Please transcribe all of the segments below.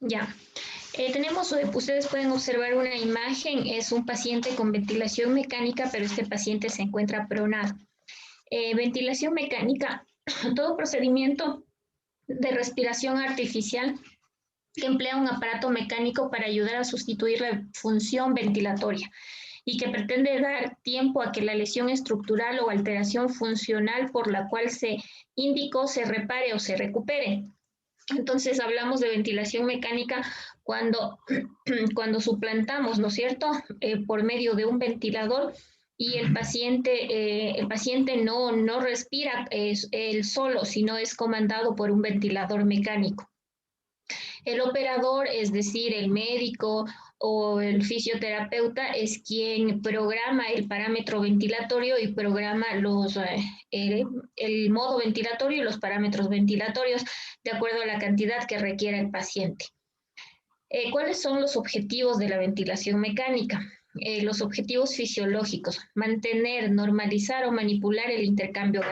Ya. Ustedes pueden observar una imagen, es un paciente con ventilación mecánica, pero este paciente se encuentra pronado. Ventilación mecánica, todo procedimiento de respiración artificial que emplea un aparato mecánico para ayudar a sustituir la función ventilatoria y que pretende dar tiempo a que la lesión estructural o alteración funcional por la cual se indicó se repare o se recupere. Entonces hablamos de ventilación mecánica cuando, cuando suplantamos, ¿no es cierto?, por medio de un ventilador y el paciente no respira él solo, sino es comandado por un ventilador mecánico. El operador, es decir, el médico o el fisioterapeuta, es quien programa el parámetro ventilatorio y programa el modo ventilatorio y los parámetros ventilatorios de acuerdo a la cantidad que requiera el paciente. ¿Cuáles son los objetivos de la ventilación mecánica? Los objetivos fisiológicos: mantener, normalizar o manipular el intercambio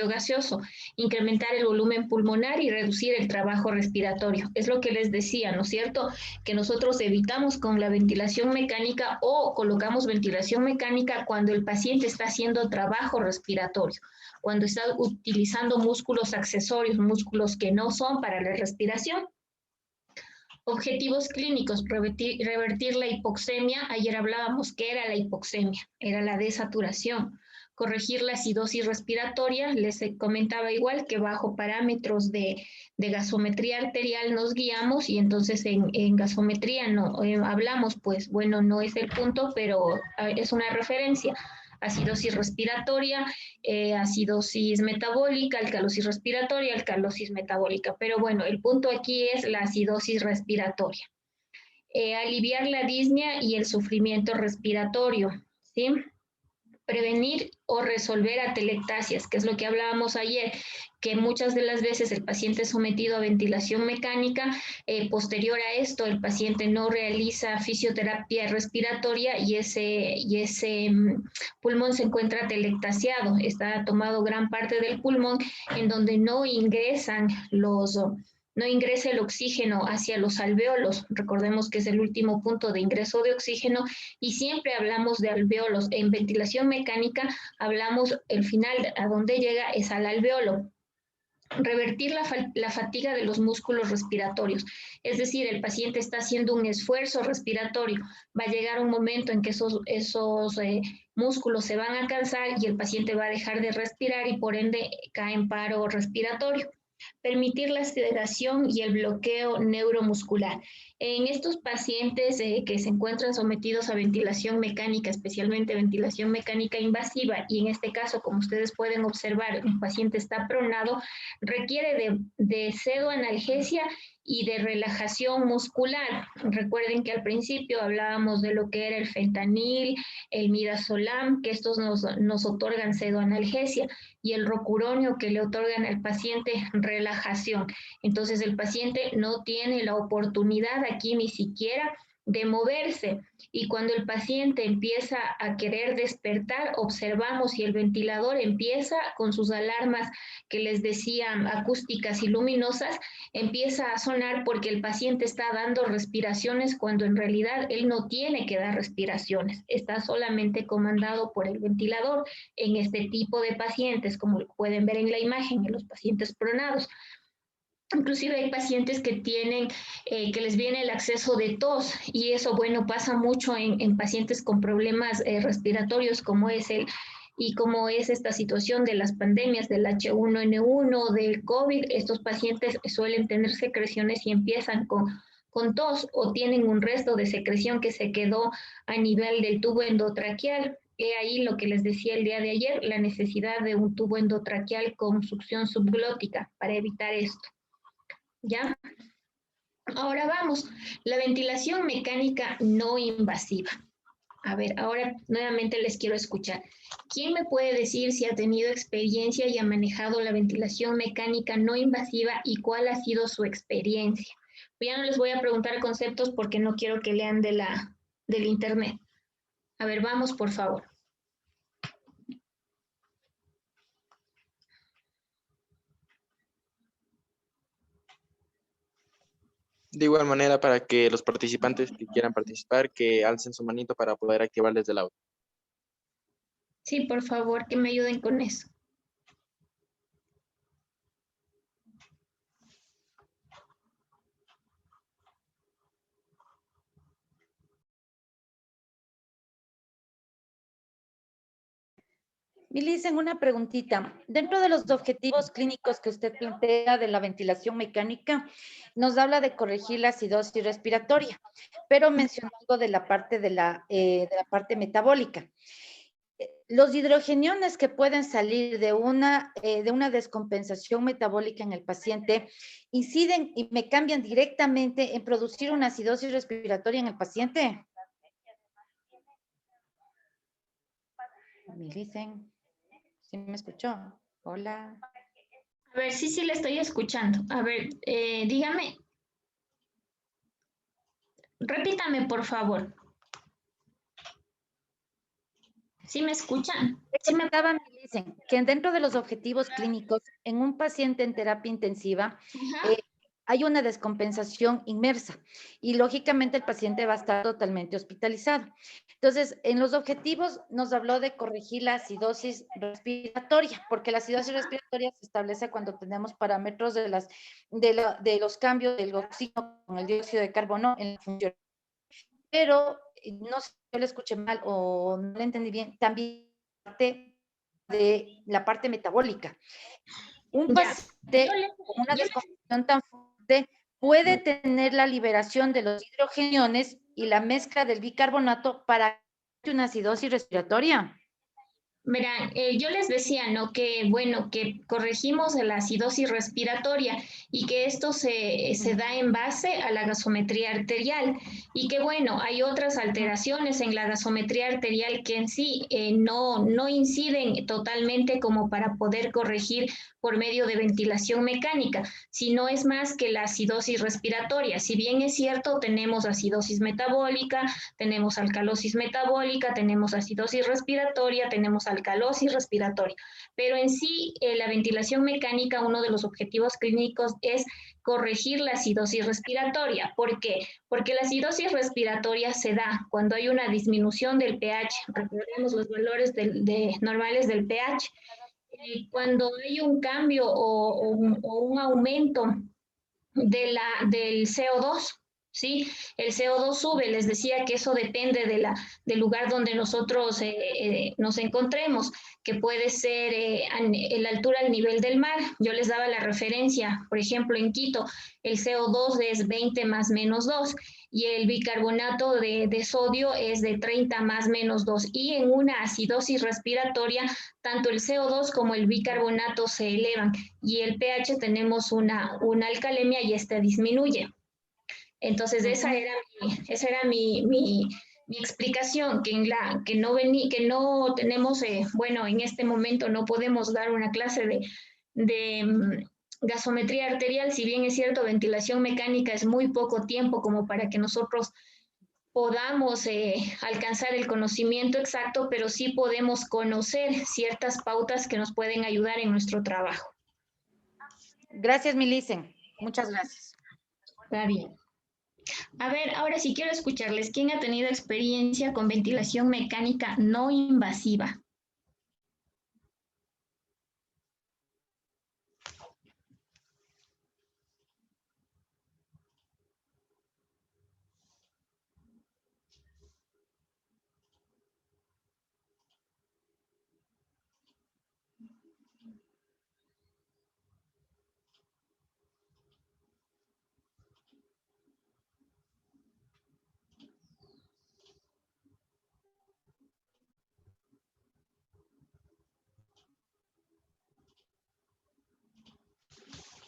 gaseoso, incrementar el volumen pulmonar y reducir el trabajo respiratorio. Es lo que les decía, ¿no es cierto?, que nosotros evitamos con la ventilación mecánica o colocamos ventilación mecánica cuando el paciente está haciendo trabajo respiratorio, cuando está utilizando músculos accesorios, músculos que no son para la respiración. Objetivos clínicos: revertir la hipoxemia. Ayer hablábamos que era la hipoxemia, era la desaturación. Corregir la acidosis respiratoria. Les comentaba igual que bajo parámetros de gasometría arterial nos guiamos y entonces en gasometría no hablamos, pues bueno, no es el punto, pero es una referencia. Acidosis respiratoria, acidosis metabólica, alcalosis respiratoria, alcalosis metabólica. Pero bueno, el punto aquí es la acidosis respiratoria. Aliviar la disnea y el sufrimiento respiratorio, ¿sí? Prevenir o resolver atelectasias, que es lo que hablábamos ayer, que muchas de las veces el paciente es sometido a ventilación mecánica, posterior a esto el paciente no realiza fisioterapia respiratoria y ese pulmón se encuentra atelectasiado, está tomado gran parte del pulmón en donde no ingresa el oxígeno hacia los alvéolos. Recordemos que es el último punto de ingreso de oxígeno y siempre hablamos de alvéolos. En ventilación mecánica hablamos, el final a donde llega es al alvéolo. Revertir la fatiga de los músculos respiratorios, es decir, el paciente está haciendo un esfuerzo respiratorio, va a llegar un momento en que esos músculos se van a cansar y el paciente va a dejar de respirar y por ende cae en paro respiratorio. Permitir la sedación y el bloqueo neuromuscular. En estos pacientes que se encuentran sometidos a ventilación mecánica, especialmente ventilación mecánica invasiva, y en este caso, como ustedes pueden observar, un paciente está pronado, requiere de pseudoanalgesia y de relajación muscular. Recuerden que al principio hablábamos de lo que era el fentanil, el midazolam, que estos nos otorgan pseudoanalgesia, y el rocuronio, que le otorgan al paciente relajación. Entonces el paciente no tiene la oportunidad aquí ni siquiera de moverse y cuando el paciente empieza a querer despertar, observamos y el ventilador empieza con sus alarmas que les decía acústicas y luminosas, empieza a sonar porque el paciente está dando respiraciones cuando en realidad él no tiene que dar respiraciones, está solamente comandado por el ventilador en este tipo de pacientes, como pueden ver en la imagen, en los pacientes pronados. Inclusive hay pacientes que tienen, que les viene el acceso de tos y eso, bueno, pasa mucho en pacientes con problemas respiratorios como es esta situación de las pandemias del H1N1, del COVID. Estos pacientes suelen tener secreciones y empiezan con tos o tienen un resto de secreción que se quedó a nivel del tubo endotraqueal. He ahí lo que les decía el día de ayer, la necesidad de un tubo endotraqueal con succión subglótica para evitar esto. ¿Ya? Ahora vamos, la ventilación mecánica no invasiva. A ver, ahora nuevamente les quiero escuchar. ¿Quién me puede decir si ha tenido experiencia y ha manejado la ventilación mecánica no invasiva y cuál ha sido su experiencia? Ya no les voy a preguntar conceptos porque no quiero que lean del internet. A ver, vamos, por favor. De igual manera, para que los participantes que quieran participar, que alcen su manito para poder activar desde el audio. Sí, por favor, que me ayuden con eso. Milicen, una preguntita. Dentro de los objetivos clínicos que usted plantea de la ventilación mecánica, nos habla de corregir la acidosis respiratoria, pero mencionó algo de la parte de la parte metabólica. Los hidrogeniones que pueden salir de una descompensación metabólica en el paciente inciden y me cambian directamente en producir una acidosis respiratoria en el paciente. Milicen. ¿Sí me escuchó? Hola. A ver, sí, le estoy escuchando. A ver, dígame, repítame, por favor. ¿Sí me escuchan? Sí me... Me dicen que dentro de los objetivos clínicos, en un paciente en terapia intensiva, Ajá. hay una descompensación inmersa y lógicamente el paciente va a estar totalmente hospitalizado. Entonces, en los objetivos nos habló de corregir la acidosis respiratoria, porque la acidosis respiratoria se establece cuando tenemos parámetros de los cambios del oxígeno con el dióxido de carbono en la función. Pero no sé si yo lo escuché mal o no lo entendí bien, también de la parte metabólica. Un paciente con una descompensación tan fuerte puede tener la liberación de los hidrogeniones y la mezcla del bicarbonato para una acidosis respiratoria. Verán, yo les decía, ¿no? Que, bueno, que corregimos la acidosis respiratoria y que esto se da en base a la gasometría arterial y que, bueno, hay otras alteraciones en la gasometría arterial que en sí no inciden totalmente como para poder corregir por medio de ventilación mecánica, sino es más que la acidosis respiratoria. Si bien es cierto, tenemos acidosis metabólica, tenemos alcalosis metabólica, tenemos acidosis respiratoria, tenemos alcalosis respiratoria, pero en sí la ventilación mecánica, uno de los objetivos clínicos es corregir la acidosis respiratoria. ¿Por qué? Porque la acidosis respiratoria se da cuando hay una disminución del pH, recordemos los valores normales del pH, cuando hay un cambio o un aumento del CO2, ¿sí? El CO2 sube, les decía que eso depende del lugar donde nosotros nos encontremos, que puede ser la altura al nivel del mar. Yo les daba la referencia, por ejemplo, en Quito, el CO2 es 20 más menos 2 y el bicarbonato de sodio es de 30 más menos 2. Y en una acidosis respiratoria, tanto el CO2 como el bicarbonato se elevan y el pH tenemos una alcalemia y esta disminuye. Entonces, esa era mi explicación, que no tenemos, bueno, en este momento no podemos dar una clase de gasometría arterial, si bien es cierto, ventilación mecánica es muy poco tiempo como para que nosotros podamos alcanzar el conocimiento exacto, pero sí podemos conocer ciertas pautas que nos pueden ayudar en nuestro trabajo. Gracias, Milicen. Muchas gracias. Está bien. A ver, ahora sí quiero escucharles. ¿Quién ha tenido experiencia con ventilación mecánica no invasiva?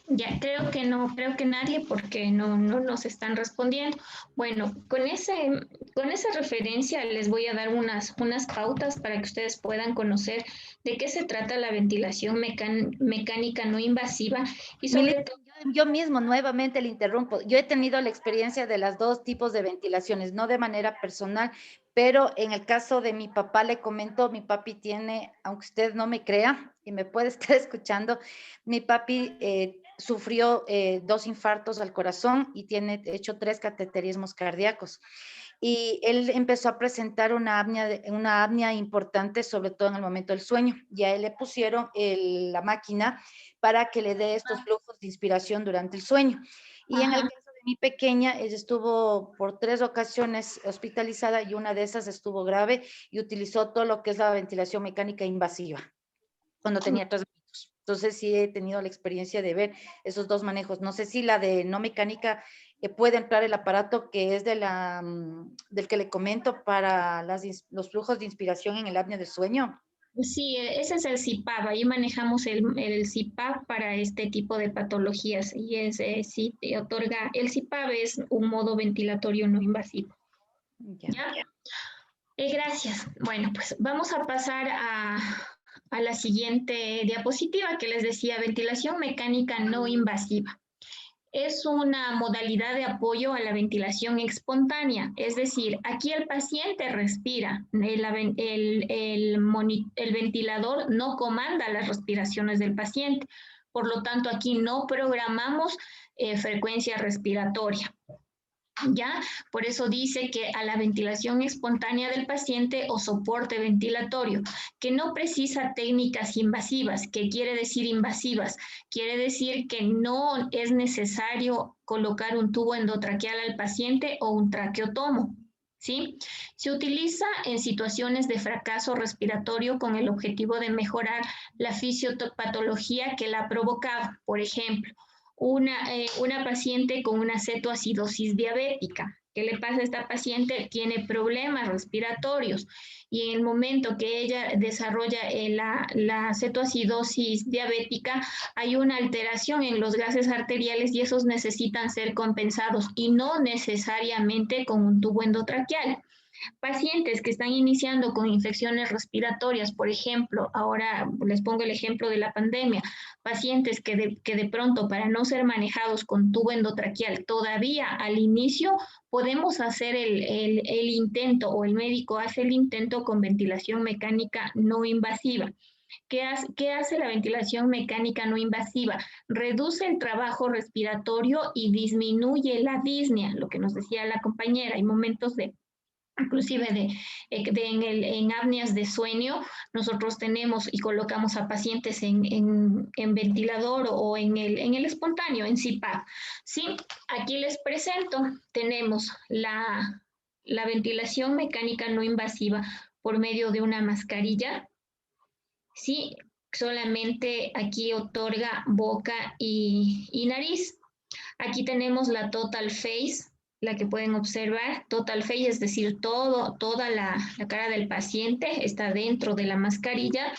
Ya, creo que nadie porque no nos están respondiendo. Bueno, con esa referencia les voy a dar unas pautas para que ustedes puedan conocer de qué se trata la ventilación mecánica no invasiva y sobre todo... Yo mismo nuevamente le interrumpo. Yo he tenido la experiencia de las dos tipos de ventilaciones, no de manera personal, pero en el caso de mi papá le comento, mi papi tiene, aunque usted no me crea y me puede estar escuchando, mi papi sufrió 2 infartos al corazón y tiene hecho 3 cateterismos cardíacos. Y él empezó a presentar una apnea importante, sobre todo en el momento del sueño. Y a él le pusieron la máquina para que le dé estos flujos de inspiración durante el sueño. Y en el Ajá. caso de mi pequeña, ella estuvo por 3 ocasiones hospitalizada y una de esas estuvo grave y utilizó todo lo que es la ventilación mecánica invasiva cuando tenía 3 minutos. Entonces sí he tenido la experiencia de ver esos 2 manejos. No sé si la de no mecánica puede entrar el aparato que es del que le comento para los flujos de inspiración en el apnea del sueño. Sí, ese es el CPAP. Ahí manejamos el CPAP para este tipo de patologías y sí te otorga, el CPAP es un modo ventilatorio no invasivo. Ya. ¿Ya? Gracias. Bueno, pues vamos a pasar a la siguiente diapositiva que les decía, ventilación mecánica no invasiva. Es una modalidad de apoyo a la ventilación espontánea, es decir, aquí el paciente respira, el ventilador no comanda las respiraciones del paciente, por lo tanto aquí no programamos frecuencia respiratoria. ¿Ya? Por eso dice que a la ventilación espontánea del paciente o soporte ventilatorio, que no precisa técnicas invasivas. ¿Qué quiere decir invasivas? Quiere decir que no es necesario colocar un tubo endotraqueal al paciente o un traqueotomo. ¿Sí? Se utiliza en situaciones de fracaso respiratorio con el objetivo de mejorar la fisiopatología que la ha provocado. Por ejemplo, una paciente con una cetoacidosis diabética. ¿Qué le pasa a esta paciente? Tiene problemas respiratorios y en el momento que ella desarrolla la cetoacidosis diabética hay una alteración en los gases arteriales y esos necesitan ser compensados y no necesariamente con un tubo endotraqueal. Pacientes que están iniciando con infecciones respiratorias, por ejemplo, ahora les pongo el ejemplo de la pandemia, pacientes que de pronto para no ser manejados con tubo endotraqueal todavía al inicio podemos hacer el intento o el médico hace el intento con ventilación mecánica no invasiva. ¿Qué hace la ventilación mecánica no invasiva? Reduce el trabajo respiratorio y disminuye la disnea, lo que nos decía la compañera, hay momentos de inclusive en apneas de sueño, nosotros tenemos y colocamos a pacientes en ventilador o en el espontáneo, en CPAP. Sí, aquí les presento, tenemos la ventilación mecánica no invasiva por medio de una mascarilla. Sí, solamente aquí otorga boca y nariz. Aquí tenemos la Total Face, la que pueden observar. Total Face, es decir, toda la cara del paciente está dentro de la mascarilla.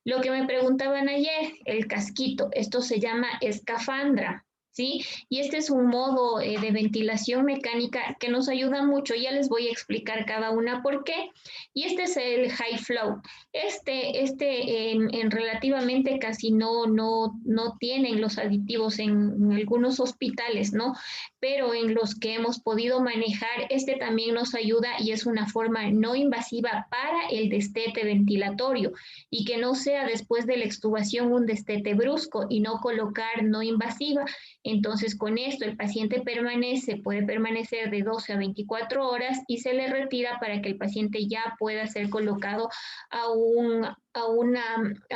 Lo que me preguntaban ayer, el casquito, esto se llama escafandra. ¿Sí? Y este es un modo de ventilación mecánica que nos ayuda mucho. Ya les voy a explicar cada una por qué. Y este es el high flow. En relativamente casi no tienen los aditivos en algunos hospitales, ¿no? Pero en los que hemos podido manejar, este también nos ayuda y es una forma no invasiva para el destete ventilatorio y que no sea después de la extubación un destete brusco y no colocar no invasiva. Entonces, con esto el paciente puede permanecer de 12 a 24 horas y se le retira para que el paciente ya pueda ser colocado a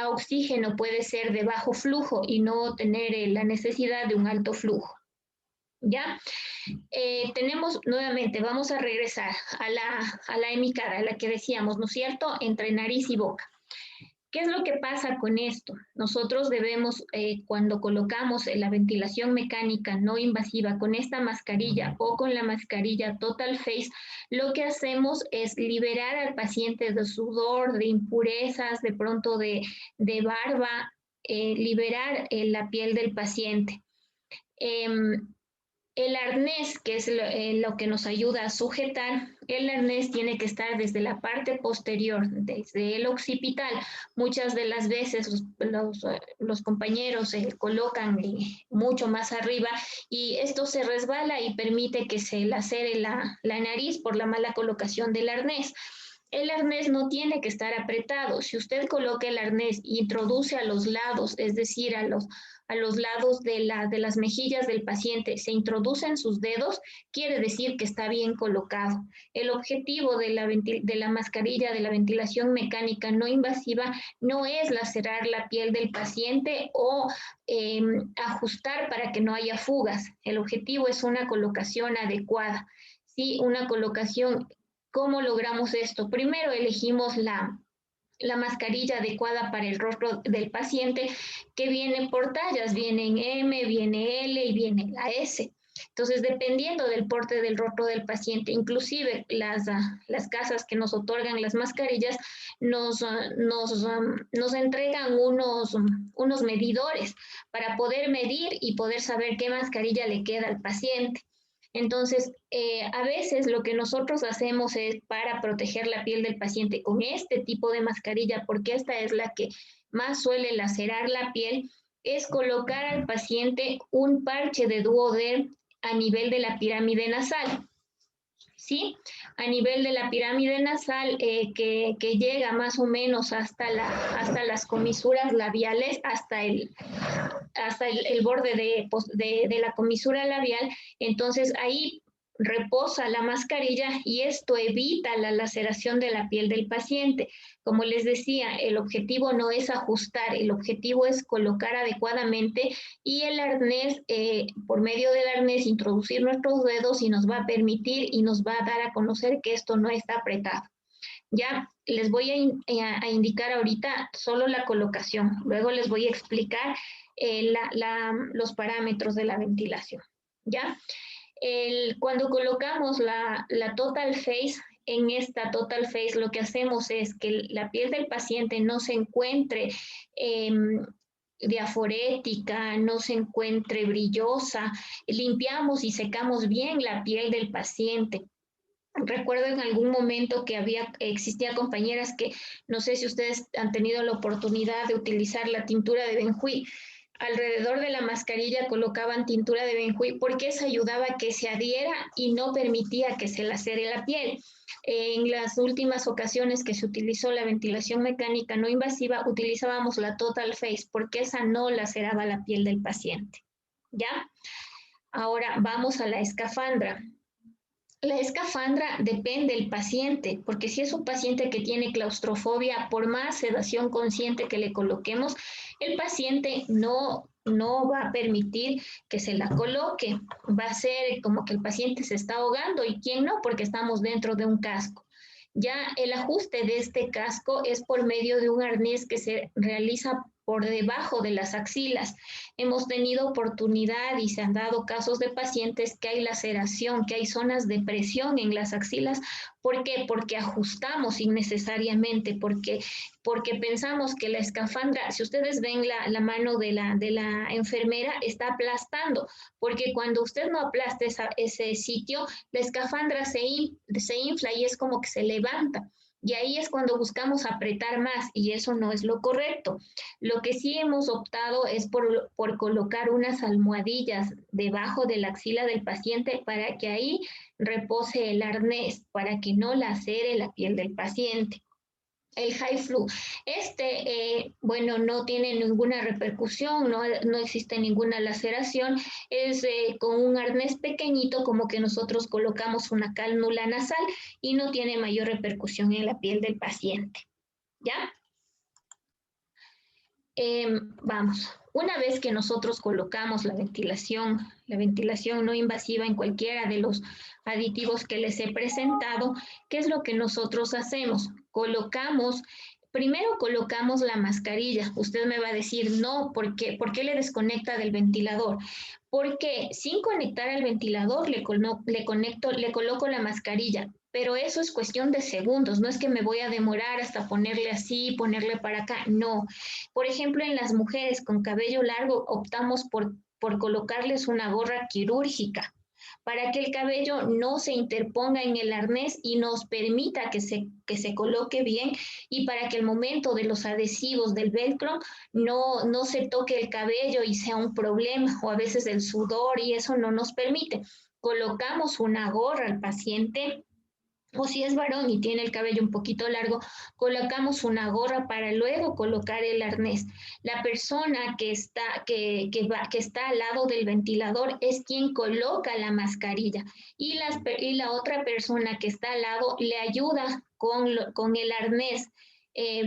oxígeno, puede ser de bajo flujo y no tener la necesidad de un alto flujo. ¿Ya? Tenemos nuevamente, vamos a regresar a la hemicara, a la que decíamos, ¿no es cierto?, entre nariz y boca. ¿Qué es lo que pasa con esto? Nosotros debemos, cuando colocamos la ventilación mecánica no invasiva con esta mascarilla o con la mascarilla Total Face, lo que hacemos es liberar al paciente de sudor, de impurezas, de pronto de barba, liberar la piel del paciente. El arnés, que es lo que nos ayuda a sujetar, el arnés tiene que estar desde la parte posterior, desde el occipital. Muchas de las veces los compañeros se colocan mucho más arriba y esto se resbala y permite que se lacere la nariz por la mala colocación del arnés. El arnés no tiene que estar apretado. Si usted coloca el arnés e introduce a los lados, es decir, a los lados de las mejillas del paciente, se introducen sus dedos, quiere decir que está bien colocado. El objetivo de la mascarilla de la ventilación mecánica no invasiva no es lacerar la piel del paciente o ajustar para que no haya fugas. El objetivo es una colocación adecuada. Sí, una colocación. ¿Cómo logramos esto? Primero elegimos la mascarilla adecuada para el rostro del paciente, que viene por tallas, viene en M, viene L y viene la S. Entonces, dependiendo del porte del rostro del paciente, inclusive las casas que nos otorgan las mascarillas nos entregan unos medidores para poder medir y poder saber qué mascarilla le queda al paciente. Entonces, a veces lo que nosotros hacemos es para proteger la piel del paciente con este tipo de mascarilla, porque esta es la que más suele lacerar la piel, es colocar al paciente un parche de Duoderm a nivel de la pirámide nasal. ¿Sí? A nivel de la pirámide nasal que llega más o menos hasta las comisuras labiales, hasta el borde de la comisura labial. Entonces ahí reposa la mascarilla y esto evita la laceración de la piel del paciente. Como les decía, el objetivo no es ajustar, el objetivo es colocar adecuadamente y el arnés, por medio del arnés, introducir nuestros dedos y nos va a permitir y nos va a dar a conocer que esto no está apretado. Ya les voy a indicar ahorita solo la colocación, luego les voy a explicar los parámetros de la ventilación. ¿Ya? Cuando colocamos la Total Face, en esta Total Face lo que hacemos es que la piel del paciente no se encuentre diaforética, no se encuentre brillosa, limpiamos y secamos bien la piel del paciente. Recuerdo en algún momento que existía compañeras que, no sé si ustedes han tenido la oportunidad de utilizar la tintura de Benjuí. Alrededor de la mascarilla colocaban tintura de Benjuí porque eso ayudaba a que se adhiera y no permitía que se lacere la piel. En las últimas ocasiones que se utilizó la ventilación mecánica no invasiva, utilizábamos la Total Face porque esa no laceraba la piel del paciente. ¿Ya? Ahora vamos a la escafandra. La escafandra depende del paciente, porque si es un paciente que tiene claustrofobia, por más sedación consciente que le coloquemos, el paciente no va a permitir que se la coloque. Va a ser como que el paciente se está ahogando y quién no, porque estamos dentro de un casco. Ya el ajuste de este casco es por medio de un arnés que se realiza por debajo de las axilas. Hemos tenido oportunidad y se han dado casos de pacientes que hay laceración, que hay zonas de presión en las axilas. ¿Por qué? Porque ajustamos innecesariamente, porque pensamos que la escafandra, si ustedes ven la mano de la enfermera, está aplastando, porque cuando usted no aplasta ese sitio, la escafandra se infla y es como que se levanta. Y ahí es cuando buscamos apretar más y eso no es lo correcto. Lo que sí hemos optado es por colocar unas almohadillas debajo de la axila del paciente para que ahí repose el arnés, para que no lacere la piel del paciente. El Hi-Flu, bueno, no tiene ninguna repercusión, no existe ninguna laceración, es con un arnés pequeñito como que nosotros colocamos una cánula nasal y no tiene mayor repercusión en la piel del paciente. ¿Ya? Vamos, una vez que nosotros colocamos la ventilación no invasiva en cualquiera de los aditivos que les he presentado, ¿qué es lo que nosotros hacemos? Primero colocamos la mascarilla. Usted me va a decir, no, ¿por qué le desconecta del ventilador? Porque sin conectar al ventilador le coloco la mascarilla, pero eso es cuestión de segundos, no es que me voy a demorar hasta ponerle así, ponerle para acá, no. Por ejemplo, en las mujeres con cabello largo optamos por colocarles una gorra quirúrgica para que el cabello no se interponga en el arnés y nos permita que se coloque bien y para que el momento de los adhesivos del velcro no se toque el cabello y sea un problema o a veces el sudor y eso no nos permite. Colocamos una gorra al paciente o si es varón y tiene el cabello un poquito largo, colocamos una gorra para luego colocar el arnés. La persona que está al lado del ventilador es quien coloca la mascarilla y la otra persona que está al lado le ayuda con el arnés.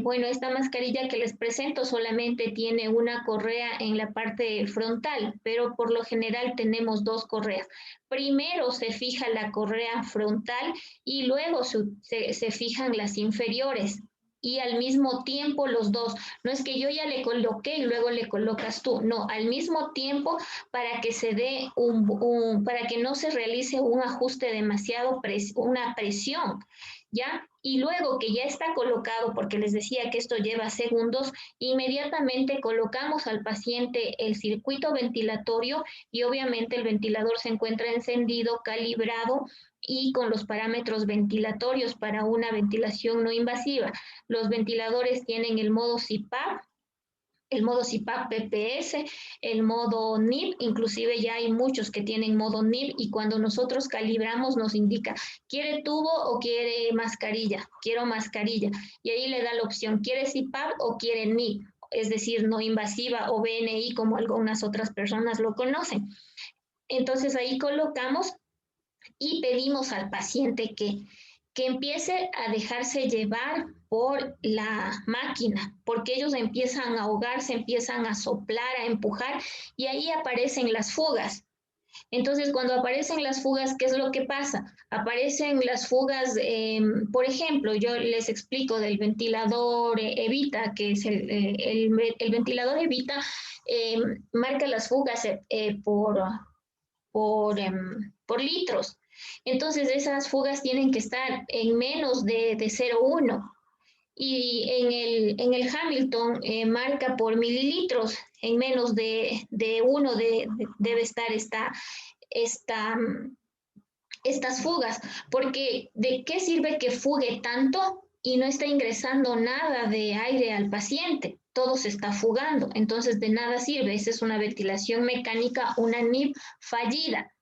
Bueno, esta mascarilla que les presento solamente tiene una correa en la parte frontal, pero por lo general tenemos dos correas. Primero se fija la correa frontal y luego se fijan las inferiores. Y al mismo tiempo los dos. No es que yo ya le coloqué y luego le colocas tú. No, al mismo tiempo para que se dé para que no se realice un ajuste demasiado, una presión. ¿Ya? Y luego que ya está colocado, porque les decía que esto lleva segundos, inmediatamente colocamos al paciente el circuito ventilatorio y obviamente el ventilador se encuentra encendido, calibrado y con los parámetros ventilatorios para una ventilación no invasiva. Los ventiladores tienen el modo CPAP, el modo CPAP PPS, el modo NIP, inclusive ya hay muchos que tienen modo NIP y cuando nosotros calibramos nos indica, ¿quiere tubo o quiere mascarilla? Quiero mascarilla. Y ahí le da la opción, ¿quiere CPAP o quiere NIP? Es decir, no invasiva o BNI como algunas otras personas lo conocen. Entonces ahí colocamos y pedimos al paciente que empiece a dejarse llevar por la máquina, porque ellos empiezan a ahogarse, empiezan a soplar, a empujar, y ahí aparecen las fugas. Entonces, cuando aparecen las fugas, ¿qué es lo que pasa? Aparecen las fugas, por ejemplo, yo les explico del ventilador Evita, que es el ventilador Evita, marca las fugas por litros. Entonces, esas fugas tienen que estar en menos de 0,1 y en el Hamilton marca por mililitros, en menos de 1 debe estar estas fugas, porque ¿de qué sirve que fugue tanto y no está ingresando nada de aire al paciente? Todo se está fugando, entonces de nada sirve, esa es una ventilación mecánica, una NIP fallida.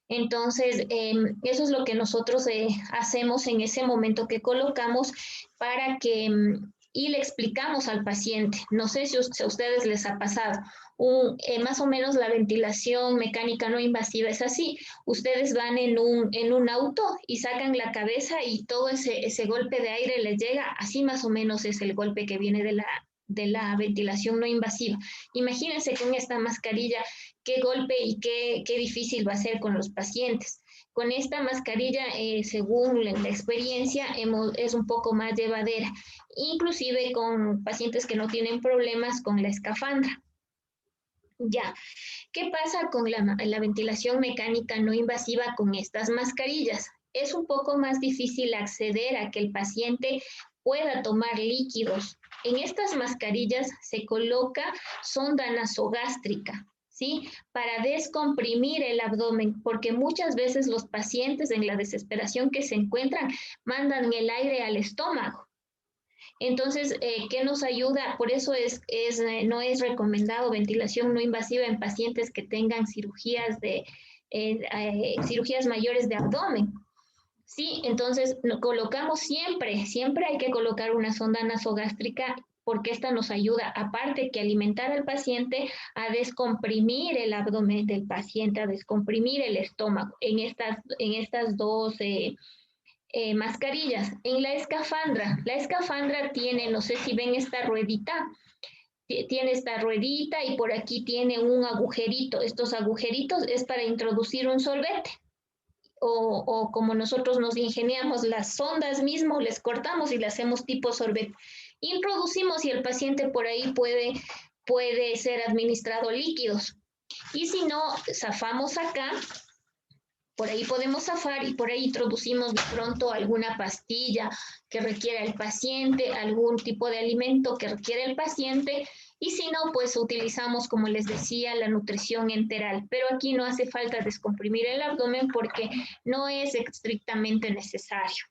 Entonces, eso es lo que nosotros hacemos en ese momento que colocamos para que, y le explicamos al paciente, no sé si a ustedes les ha pasado, más o menos la ventilación mecánica no invasiva es así, ustedes van en un auto y sacan la cabeza y todo ese golpe de aire les llega, así más o menos es el golpe que viene de la ventilación no invasiva. Imagínense con esta mascarilla qué golpe y qué difícil va a ser con los pacientes. Con esta mascarilla, según la experiencia, es un poco más llevadera, inclusive con pacientes que no tienen problemas con la escafandra. Ya, ¿qué pasa con la ventilación mecánica no invasiva con estas mascarillas? Es un poco más difícil acceder a que el paciente pueda tomar líquidos. En estas mascarillas se coloca sonda nasogástrica, ¿sí? Para descomprimir el abdomen, porque muchas veces los pacientes en la desesperación que se encuentran mandan el aire al estómago. Entonces, ¿qué nos ayuda? Por eso no es recomendado ventilación no invasiva en pacientes que tengan cirugías mayores de abdomen. Sí, entonces colocamos siempre hay que colocar una sonda nasogástrica porque esta nos ayuda, aparte que alimentar al paciente, a descomprimir el abdomen del paciente, a descomprimir el estómago en estas dos mascarillas. En la escafandra tiene, no sé si ven esta ruedita, tiene esta ruedita y por aquí tiene un agujerito. Estos agujeritos es para introducir un sorbete. O como nosotros nos ingeniamos las sondas mismo, les cortamos y le hacemos tipo sorbete. Introducimos y el paciente por ahí puede ser administrado líquidos. Y si no, zafamos acá, por ahí podemos zafar y por ahí introducimos de pronto alguna pastilla que requiera el paciente, algún tipo de alimento que requiere el paciente, y si no, pues utilizamos, como les decía, la nutrición enteral. Pero aquí no hace falta descomprimir el abdomen porque no es estrictamente necesario.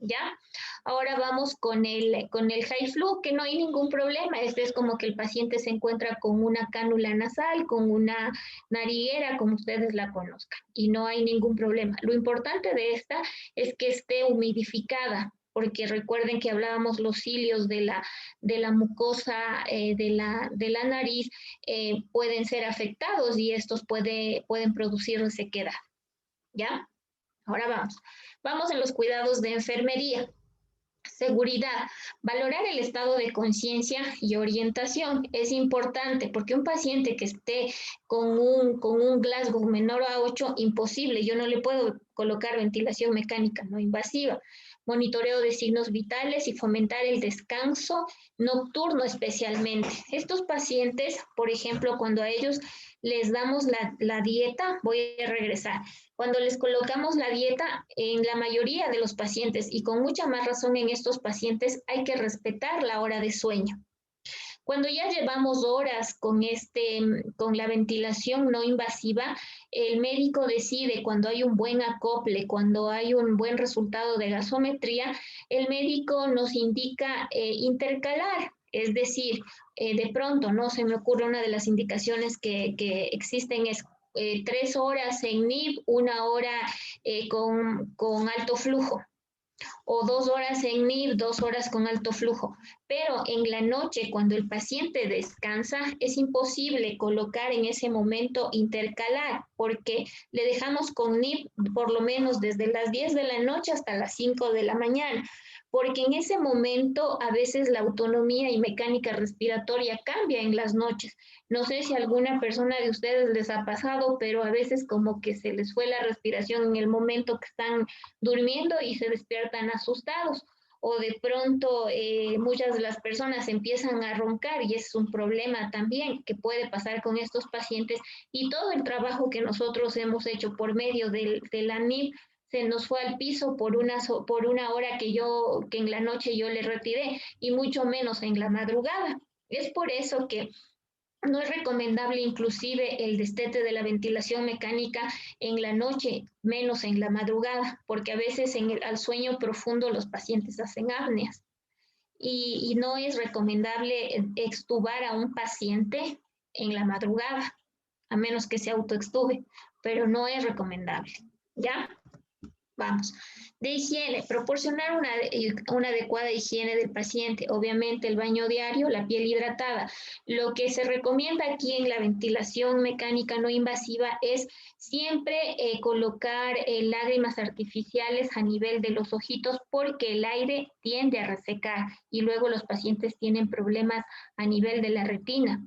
¿Ya? Ahora vamos con el high flow, que no hay ningún problema. Este es como que el paciente se encuentra con una cánula nasal, con una nariguera, como ustedes la conozcan, y no hay ningún problema. Lo importante de esta es que esté humidificada, porque recuerden que hablábamos los cilios de la mucosa de la nariz pueden ser afectados y estos pueden producir resequedad. ¿Ya? Ahora vamos. Vamos en los cuidados de enfermería. Seguridad. Valorar el estado de conciencia y orientación es importante porque un paciente que esté con un Glasgow menor a 8, imposible. Yo no le puedo colocar ventilación mecánica no invasiva. Monitoreo de signos vitales y fomentar el descanso nocturno especialmente. Estos pacientes, por ejemplo, cuando a ellos les damos la dieta, voy a regresar. Cuando les colocamos la dieta, en la mayoría de los pacientes, y con mucha más razón en estos pacientes, hay que respetar la hora de sueño. Cuando ya llevamos horas con la ventilación no invasiva, el médico decide cuando hay un buen acople, cuando hay un buen resultado de gasometría, el médico nos indica intercalar. Es decir, de pronto, no se me ocurre una de las indicaciones que existen es 3 horas en NIB, 1 hora con alto flujo, o 2 horas en NIB, 2 horas con alto flujo. Pero en la noche, cuando el paciente descansa, es imposible colocar en ese momento intercalar, porque le dejamos con NIB por lo menos desde las 10 de la noche hasta las 5 de la mañana, porque en ese momento a veces la autonomía y mecánica respiratoria cambia en las noches. No sé si a alguna persona de ustedes les ha pasado, pero a veces como que se les fue la respiración en el momento que están durmiendo y se despiertan asustados. O de pronto muchas de las personas empiezan a roncar y es un problema también que puede pasar con estos pacientes, y todo el trabajo que nosotros hemos hecho por medio de la NIB se nos fue al piso por una hora que en la noche yo le retiré, y mucho menos en la madrugada. Es por eso que no es recomendable inclusive el destete de la ventilación mecánica en la noche, menos en la madrugada, porque a veces al sueño profundo los pacientes hacen apneas. Y no es recomendable extubar a un paciente en la madrugada, a menos que se autoextube, pero no es recomendable. ¿Ya? Vamos. De higiene, proporcionar una adecuada higiene del paciente, obviamente el baño diario, la piel hidratada. Lo que se recomienda aquí en la ventilación mecánica no invasiva es siempre colocar lágrimas artificiales a nivel de los ojitos, porque el aire tiende a resecar y luego los pacientes tienen problemas a nivel de la retina,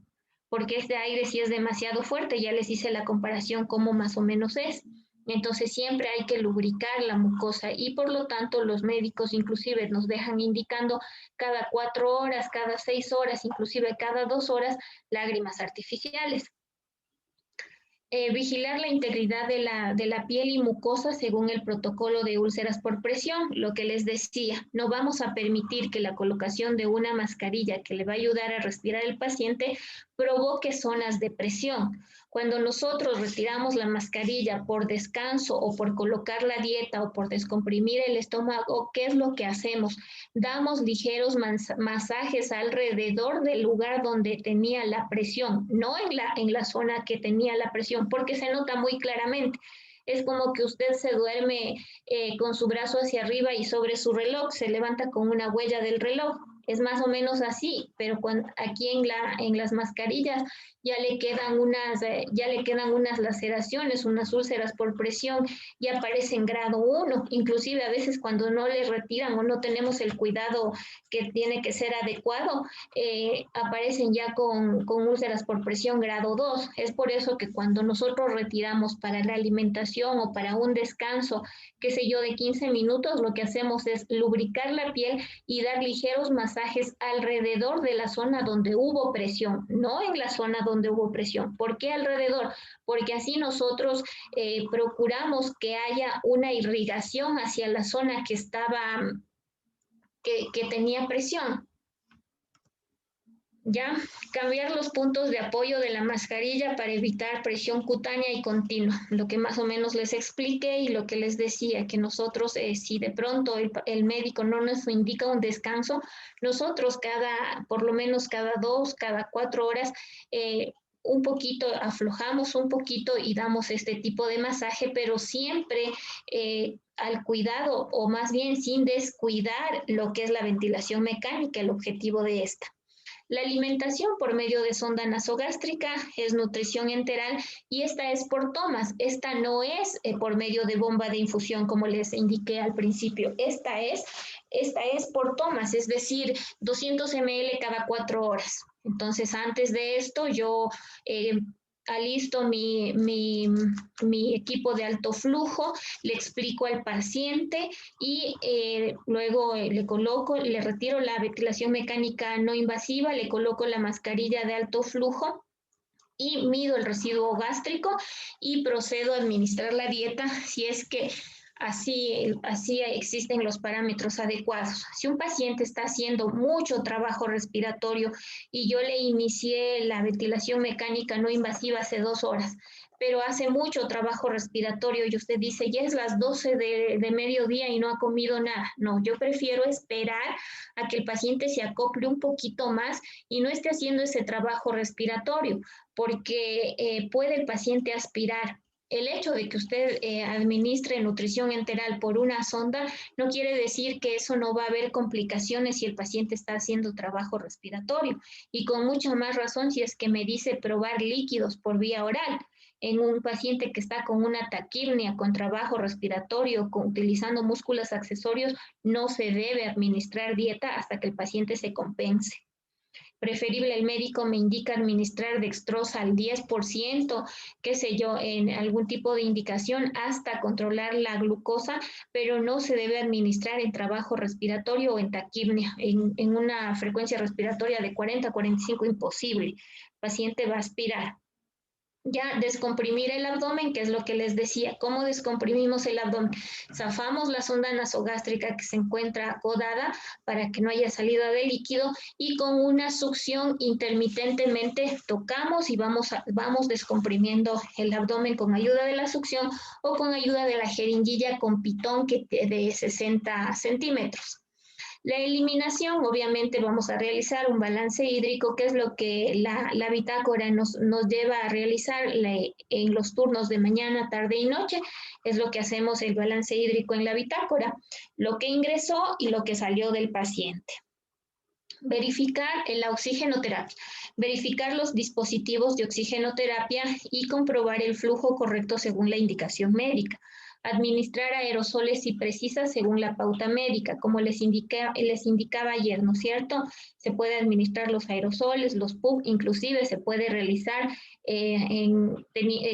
porque este aire sí es demasiado fuerte. Ya les hice la comparación cómo más o menos es. Entonces siempre hay que lubricar la mucosa, y por lo tanto los médicos inclusive nos dejan indicando cada 4 horas, cada 6 horas, inclusive cada 2 horas, lágrimas artificiales. Vigilar la integridad de la piel y mucosa según el protocolo de úlceras por presión. Lo que les decía, no vamos a permitir que la colocación de una mascarilla que le va a ayudar a respirar el paciente provoque zonas de presión. Cuando nosotros retiramos la mascarilla por descanso o por colocar la dieta o por descomprimir el estómago, ¿qué es lo que hacemos? Damos ligeros masajes alrededor del lugar donde tenía la presión, no en la zona que tenía la presión, porque se nota muy claramente. Es como que usted se duerme con su brazo hacia arriba y sobre su reloj se levanta con una huella del reloj. Es más o menos así, pero aquí en las mascarillas ya le quedan unas laceraciones, unas úlceras por presión, y aparecen grado 1. Inclusive a veces cuando no le retiran o no tenemos el cuidado que tiene que ser adecuado, aparecen ya con úlceras por presión grado 2. Es por eso que cuando nosotros retiramos para la alimentación o para un descanso, qué sé yo, de 15 minutos, lo que hacemos es lubricar la piel y dar ligeros masajes alrededor de la zona donde hubo presión, no en la zona donde hubo presión. ¿Por qué alrededor? Porque así nosotros procuramos que haya una irrigación hacia la zona que tenía presión. Ya, cambiar los puntos de apoyo de la mascarilla para evitar presión cutánea y continua, lo que más o menos les expliqué y lo que les decía, que nosotros, si de pronto el médico no nos indica un descanso, nosotros por lo menos cada 2, cada 4 horas, un poquito, aflojamos un poquito y damos este tipo de masaje, pero siempre al cuidado o más bien sin descuidar lo que es la ventilación mecánica, el objetivo de esta. La alimentación por medio de sonda nasogástrica es nutrición enteral y esta es por tomas. Esta no es por medio de bomba de infusión, como les indiqué al principio. Esta es por tomas, es decir, 200 ml cada 4 horas. Entonces, antes de esto, yo alisto mi equipo de alto flujo, le explico al paciente y luego le retiro la ventilación mecánica no invasiva, le coloco la mascarilla de alto flujo y mido el residuo gástrico y procedo a administrar la dieta si es que así existen los parámetros adecuados. Si un paciente está haciendo mucho trabajo respiratorio y yo le inicié la ventilación mecánica no invasiva hace 2 horas, pero hace mucho trabajo respiratorio y usted dice, ya es las 12 de mediodía y no ha comido nada. No, yo prefiero esperar a que el paciente se acople un poquito más y no esté haciendo ese trabajo respiratorio, porque puede el paciente aspirar. El hecho de que usted administre nutrición enteral por una sonda no quiere decir que eso no va a haber complicaciones si el paciente está haciendo trabajo respiratorio. Y con mucha más razón si es que me dice probar líquidos por vía oral. En un paciente que está con una taquipnea, con trabajo respiratorio, utilizando músculos accesorios, no se debe administrar dieta hasta que el paciente se compense. Preferible, el médico me indica administrar dextrosa al 10%, qué sé yo, en algún tipo de indicación hasta controlar la glucosa, pero no se debe administrar en trabajo respiratorio o en taquipnea, en una frecuencia respiratoria de 40 a 45, imposible. El paciente va a aspirar. Ya, descomprimir el abdomen, que es lo que les decía. ¿Cómo descomprimimos el abdomen? Zafamos la sonda nasogástrica que se encuentra acodada para que no haya salida de líquido y con una succión intermitentemente tocamos y vamos descomprimiendo el abdomen con ayuda de la succión o con ayuda de la jeringuilla con pitón de 60 centímetros. La eliminación, obviamente vamos a realizar un balance hídrico, que es lo que la bitácora nos lleva a realizar en los turnos de mañana, tarde y noche. Es lo que hacemos el balance hídrico en la bitácora, lo que ingresó y lo que salió del paciente. Verificar la oxigenoterapia, verificar los dispositivos de oxigenoterapia y comprobar el flujo correcto según la indicación médica. Administrar aerosoles si precisa según la pauta médica, como les indicaba ayer, ¿no es cierto? Se puede administrar los aerosoles, los PUC, inclusive se puede realizar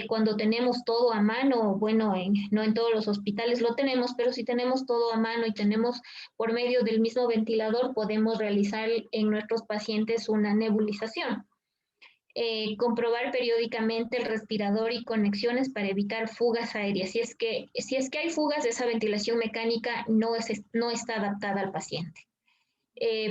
cuando tenemos todo a mano, bueno, no en todos los hospitales lo tenemos, pero si tenemos todo a mano y tenemos por medio del mismo ventilador, podemos realizar en nuestros pacientes una nebulización. Comprobar periódicamente el respirador y conexiones para evitar fugas aéreas. Si es que hay fugas, esa ventilación mecánica no está adaptada al paciente.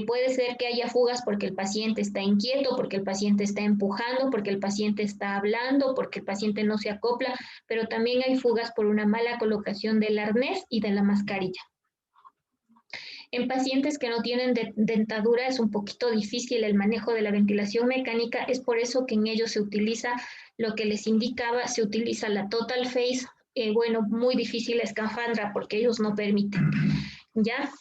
Puede ser que haya fugas porque el paciente está inquieto, porque el paciente está empujando, porque el paciente está hablando, porque el paciente no se acopla, pero también hay fugas por una mala colocación del arnés y de la mascarilla. En pacientes que no tienen dentadura es un poquito difícil el manejo de la ventilación mecánica, es por eso que en ellos se utiliza lo que les indicaba, se utiliza la Total Face, bueno, muy difícil la escafandra porque ellos no permiten, ¿ya?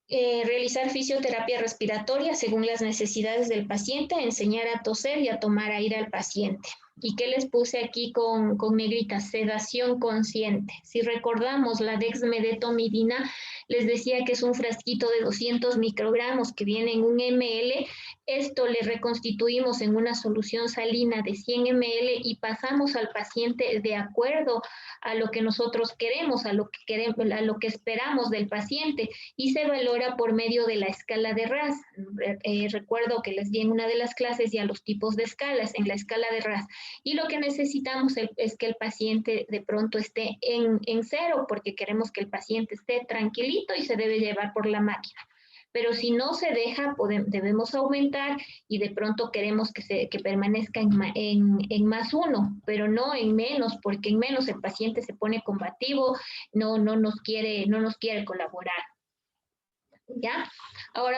Realizar fisioterapia respiratoria según las necesidades del paciente, enseñar a toser y a tomar aire al paciente. ¿Y qué les puse aquí con negrita? Sedación consciente. Si recordamos la dexmedetomidina, les decía que es un frasquito de 200 microgramos que viene en 1 ml. Esto le reconstituimos en una solución salina de 100 ml y pasamos al paciente de acuerdo a lo que nosotros queremos, a lo que esperamos del paciente, y se valora por medio de la escala de RAS. Recuerdo que les di en una de las clases ya los tipos de escalas en la escala de RAS. Y lo que necesitamos es que el paciente de pronto esté en 0, porque queremos que el paciente esté tranquilito y se debe llevar por la máquina. pero si no se deja, debemos aumentar y de pronto queremos que permanezca en +1, pero no en menos, porque en menos el paciente se pone combativo, no nos quiere colaborar. ¿Ya? Ahora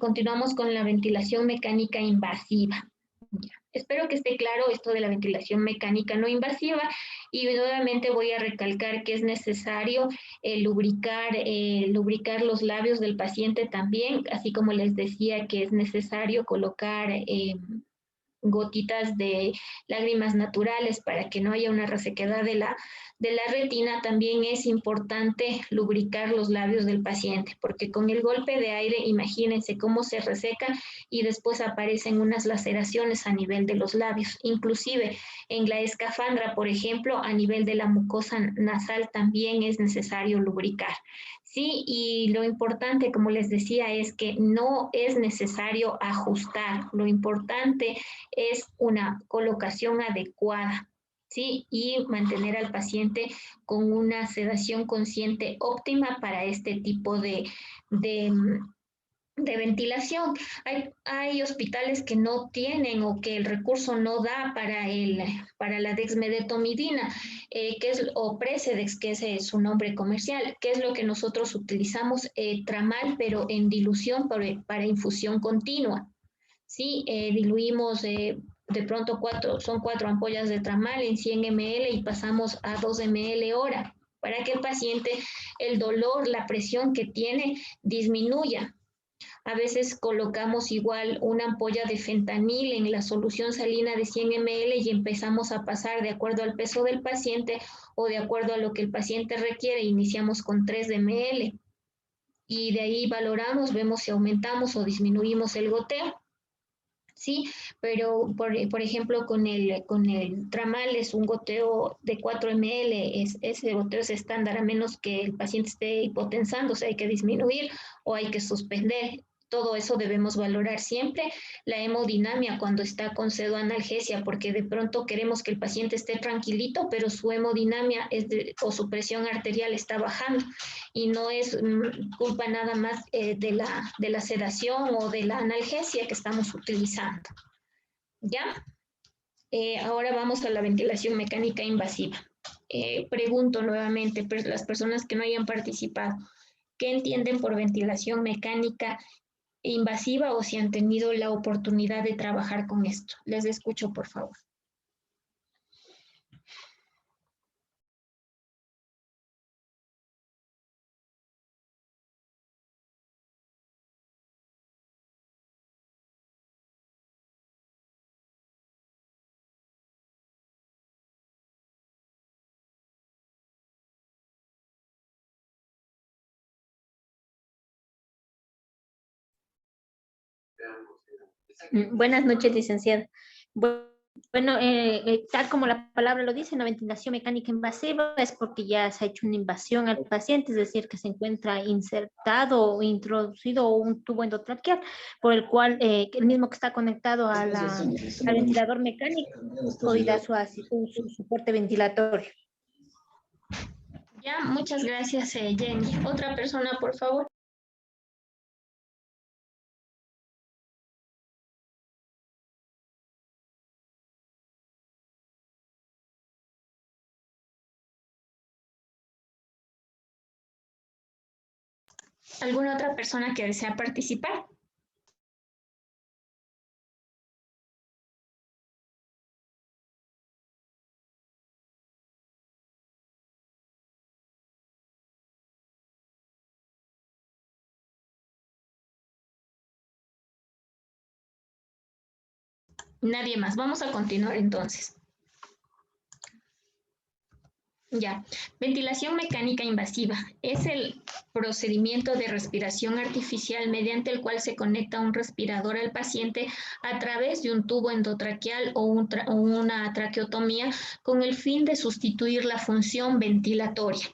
continuamos con la ventilación mecánica invasiva. Ya. Espero que esté claro esto de la ventilación mecánica no invasiva y nuevamente voy a recalcar que es necesario lubricar los labios del paciente también, así como les decía que es necesario colocar gotitas de lágrimas naturales para que no haya una resequedad de la retina. También es importante lubricar los labios del paciente, porque con el golpe de aire, imagínense cómo se reseca y después aparecen unas laceraciones a nivel de los labios. Inclusive en la escafandra, por ejemplo, a nivel de la mucosa nasal también es necesario lubricar. Sí, y lo importante, como les decía, es que no es necesario ajustar. Lo importante es una colocación adecuada, ¿sí? Y mantener al paciente con una sedación consciente óptima para este tipo de ventilación. Hay hospitales que no tienen o que el recurso no da para la dexmedetomidina, o Precedex, que ese es su nombre comercial, que es lo que nosotros utilizamos, tramal, pero en dilución para infusión continua. Sí, diluimos de pronto 4 ampollas de tramal en 100 ml y pasamos a 2 ml hora para que el paciente, el dolor, la presión que tiene disminuya. A veces colocamos igual una ampolla de fentanil en la solución salina de 100 ml y empezamos a pasar de acuerdo al peso del paciente o de acuerdo a lo que el paciente requiere. Iniciamos con 3 ml y de ahí valoramos, vemos si aumentamos o disminuimos el goteo. Sí, pero por ejemplo con el tramal es un goteo de 4 ml, ese goteo es estándar a menos que el paciente esté hipotensando, o sea, hay que disminuir o hay que suspender. Todo eso debemos valorar siempre. La hemodinamia cuando está con pseudoanalgesia, porque de pronto queremos que el paciente esté tranquilito, pero su hemodinamia o su presión arterial está bajando y no es culpa nada más de la sedación o de la analgesia que estamos utilizando. ¿Ya? Ahora vamos a la ventilación mecánica invasiva. Pregunto nuevamente, las personas que no hayan participado, ¿qué entienden por ventilación mecánica invasiva o si han tenido la oportunidad de trabajar con esto? Les escucho, por favor. Buenas noches, licenciada. Bueno, tal como la palabra lo dice, una ventilación mecánica invasiva es porque ya se ha hecho una invasión al paciente, es decir, que se encuentra insertado o introducido un tubo endotraqueal, por el cual el mismo que está conectado al ventilador mecánico y da su soporte ventilatorio. Ya, muchas gracias, Jenny. Otra persona, por favor. ¿Alguna otra persona que desea participar? Nadie más. Vamos a continuar entonces. Ya, ventilación mecánica invasiva es el procedimiento de respiración artificial mediante el cual se conecta un respirador al paciente a través de un tubo endotraqueal o una traqueotomía con el fin de sustituir la función ventilatoria.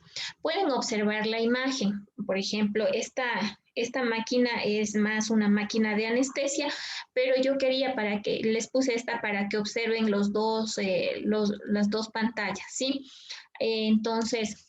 Pueden observar la imagen. Por ejemplo, esta máquina es más una máquina de anestesia, pero yo quería les puse esta para que observen las dos pantallas, ¿sí? Entonces,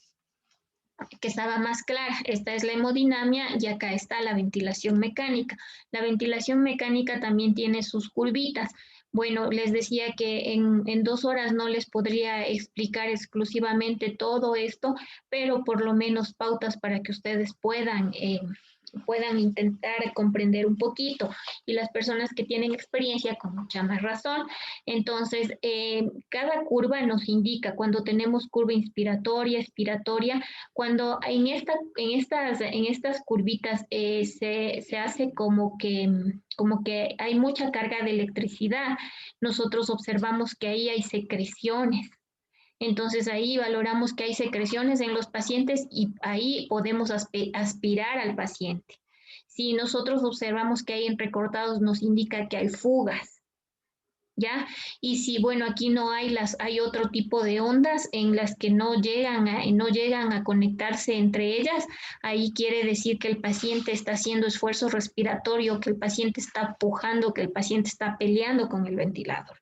que estaba más clara. Esta es la hemodinamia y acá está la ventilación mecánica. La ventilación mecánica también tiene sus curvitas. Bueno, les decía que en 2 horas no les podría explicar exclusivamente todo esto, pero por lo menos pautas para que ustedes puedan intentar comprender un poquito, y las personas que tienen experiencia con mucha más razón. Entonces, cada curva nos indica cuando tenemos curva inspiratoria, expiratoria, cuando en estas curvitas se hace como que hay mucha carga de electricidad. Nosotros observamos que ahí hay secreciones. Entonces ahí valoramos que hay secreciones en los pacientes y ahí podemos aspirar al paciente. Si nosotros observamos que hay entrecortados, nos indica que hay fugas, ¿ya? Y si, bueno, aquí no hay hay otro tipo de ondas en las que no llegan a conectarse entre ellas, ahí quiere decir que el paciente está haciendo esfuerzo respiratorio, que el paciente está pujando, que el paciente está peleando con el ventilador.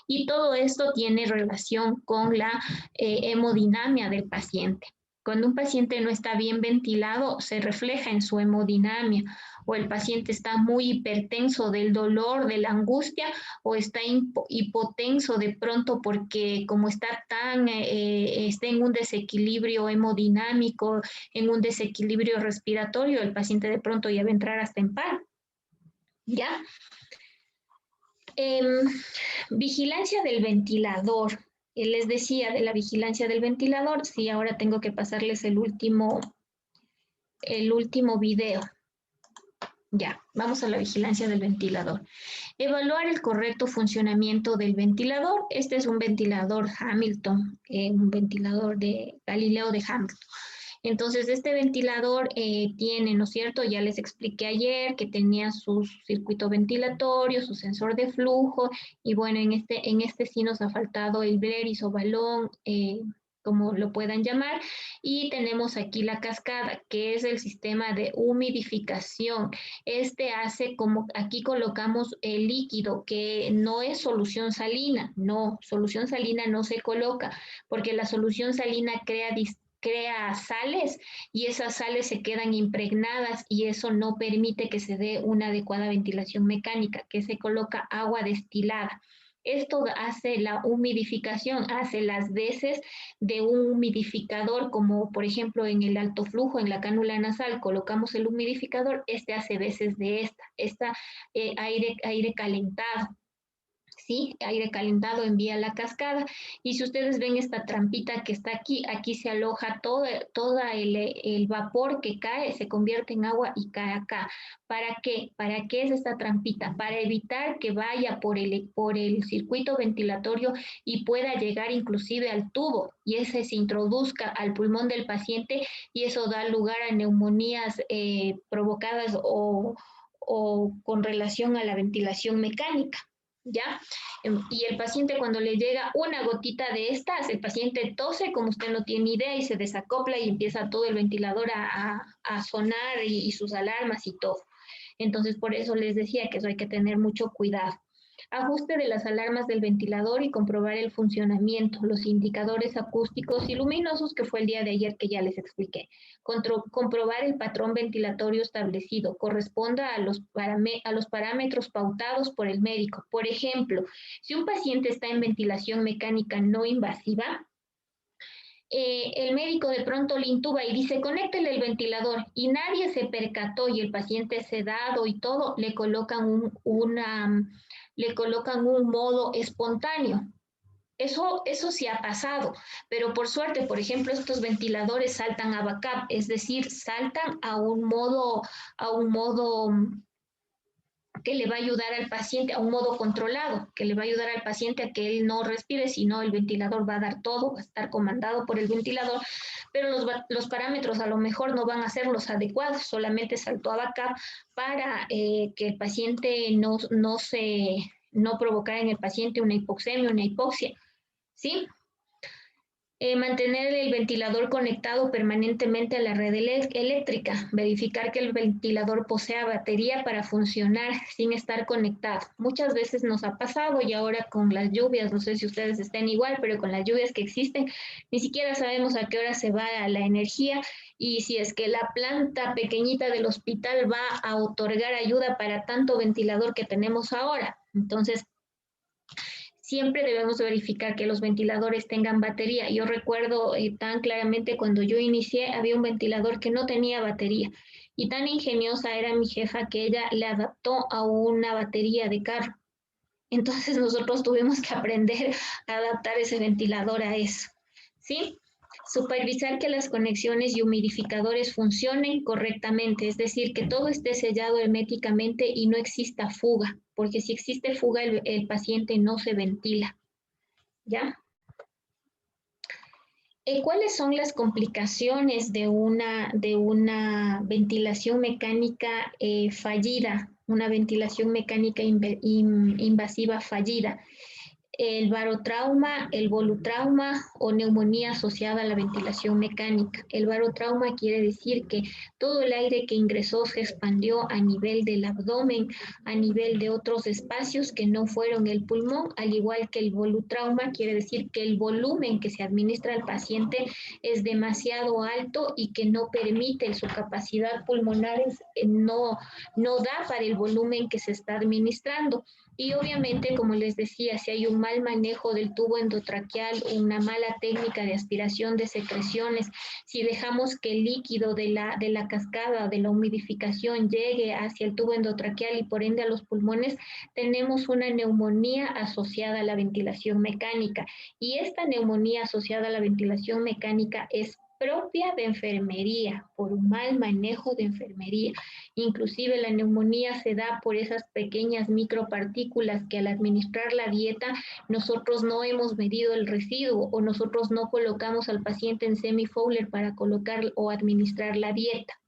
Y todo esto tiene relación con la hemodinamia del paciente. Cuando un paciente no está bien ventilado, se refleja en su hemodinamia, o el paciente está muy hipertenso del dolor, de la angustia, o está hipotenso de pronto porque como está en un desequilibrio hemodinámico, en un desequilibrio respiratorio, el paciente de pronto ya va a entrar hasta en paro. ¿Ya? Vigilancia del ventilador. Les decía de la vigilancia del ventilador. Sí, ahora tengo que pasarles el último video. Ya, vamos a la vigilancia del ventilador. Evaluar el correcto funcionamiento del ventilador. Este es un ventilador Hamilton, un ventilador de Galileo de Hamilton. Entonces, este ventilador tiene, ¿no es cierto? Ya les expliqué ayer que tenía su circuito ventilatorio, su sensor de flujo, y bueno, en este sí nos ha faltado el Bleris o balón, como lo puedan llamar, y tenemos aquí la cascada, que es el sistema de humidificación. Este hace como, aquí colocamos el líquido, que no es solución salina, no, solución salina no se coloca, porque la solución salina crea sales y esas sales se quedan impregnadas y eso no permite que se dé una adecuada ventilación mecánica, que se coloca agua destilada. Esto hace la humidificación, hace las veces de un humidificador, como por ejemplo en el alto flujo, en la cánula nasal, colocamos el humidificador, este hace veces de esta aire calentado. ¿Sí? Aire calentado envía la cascada, y si ustedes ven esta trampita que está aquí se aloja todo el vapor que cae, se convierte en agua y cae acá. ¿Para qué? ¿Para qué es esta trampita? Para evitar que vaya por el circuito ventilatorio y pueda llegar inclusive al tubo, y ese se introduzca al pulmón del paciente, y eso da lugar a neumonías provocadas o con relación a la ventilación mecánica. ¿Ya? Y el paciente, cuando le llega una gotita de estas, el paciente tose como usted no tiene idea y se desacopla y empieza todo el ventilador a sonar y sus alarmas y todo. Entonces, por eso les decía que eso hay que tener mucho cuidado. Ajuste de las alarmas del ventilador y comprobar el funcionamiento, los indicadores acústicos y luminosos, que fue el día de ayer que ya les expliqué. Comprobar el patrón ventilatorio establecido, corresponda a los parámetros pautados por el médico. Por ejemplo, si un paciente está en ventilación mecánica no invasiva, el médico de pronto le intuba y dice, conéctele el ventilador, y nadie se percató y el paciente sedado y todo, le colocan un modo espontáneo. Eso sí ha pasado, pero por suerte, por ejemplo, estos ventiladores saltan a backup, es decir, saltan a un modo que le va a ayudar al paciente, a un modo controlado, que le va a ayudar al paciente a que él no respire, sino el ventilador va a dar todo, va a estar comandado por el ventilador, pero los parámetros a lo mejor no van a ser los adecuados, solamente saltó a backup para que el paciente no provocara en el paciente una hipoxemia, una hipoxia, ¿sí? Mantener el ventilador conectado permanentemente a la red eléctrica. Verificar que el ventilador posea batería para funcionar sin estar conectado. Muchas veces nos ha pasado y ahora con las lluvias, no sé si ustedes estén igual, pero con las lluvias que existen, ni siquiera sabemos a qué hora se va la energía y si es que la planta pequeñita del hospital va a otorgar ayuda para tanto ventilador que tenemos ahora. Entonces, siempre debemos verificar que los ventiladores tengan batería. Yo recuerdo tan claramente cuando yo inicié, había un ventilador que no tenía batería. Y tan ingeniosa era mi jefa que ella le adaptó a una batería de carro. Entonces nosotros tuvimos que aprender a adaptar ese ventilador a eso. ¿Sí? Supervisar que las conexiones y humidificadores funcionen correctamente, es decir, que todo esté sellado herméticamente y no exista fuga, porque si existe fuga el paciente no se ventila. ¿Ya? ¿Cuáles son las complicaciones de una ventilación mecánica fallida, una ventilación mecánica invasiva fallida? El barotrauma, el volutrauma o neumonía asociada a la ventilación mecánica. El barotrauma quiere decir que todo el aire que ingresó se expandió a nivel del abdomen, a nivel de otros espacios que no fueron el pulmón, al igual que el volutrauma quiere decir que el volumen que se administra al paciente es demasiado alto y que no permite, su capacidad pulmonar no da para el volumen que se está administrando. Y obviamente, como les decía, si hay un mal manejo del tubo endotraqueal, una mala técnica de aspiración de secreciones, si dejamos que el líquido de la cascada, de la humidificación llegue hacia el tubo endotraqueal y por ende a los pulmones, tenemos una neumonía asociada a la ventilación mecánica. Y esta neumonía asociada a la ventilación mecánica es propia de enfermería, por un mal manejo de enfermería. Inclusive la neumonía se da por esas pequeñas micropartículas que al administrar la dieta nosotros no hemos medido el residuo o nosotros no colocamos al paciente en semi-Fowler para colocar o administrar la dieta.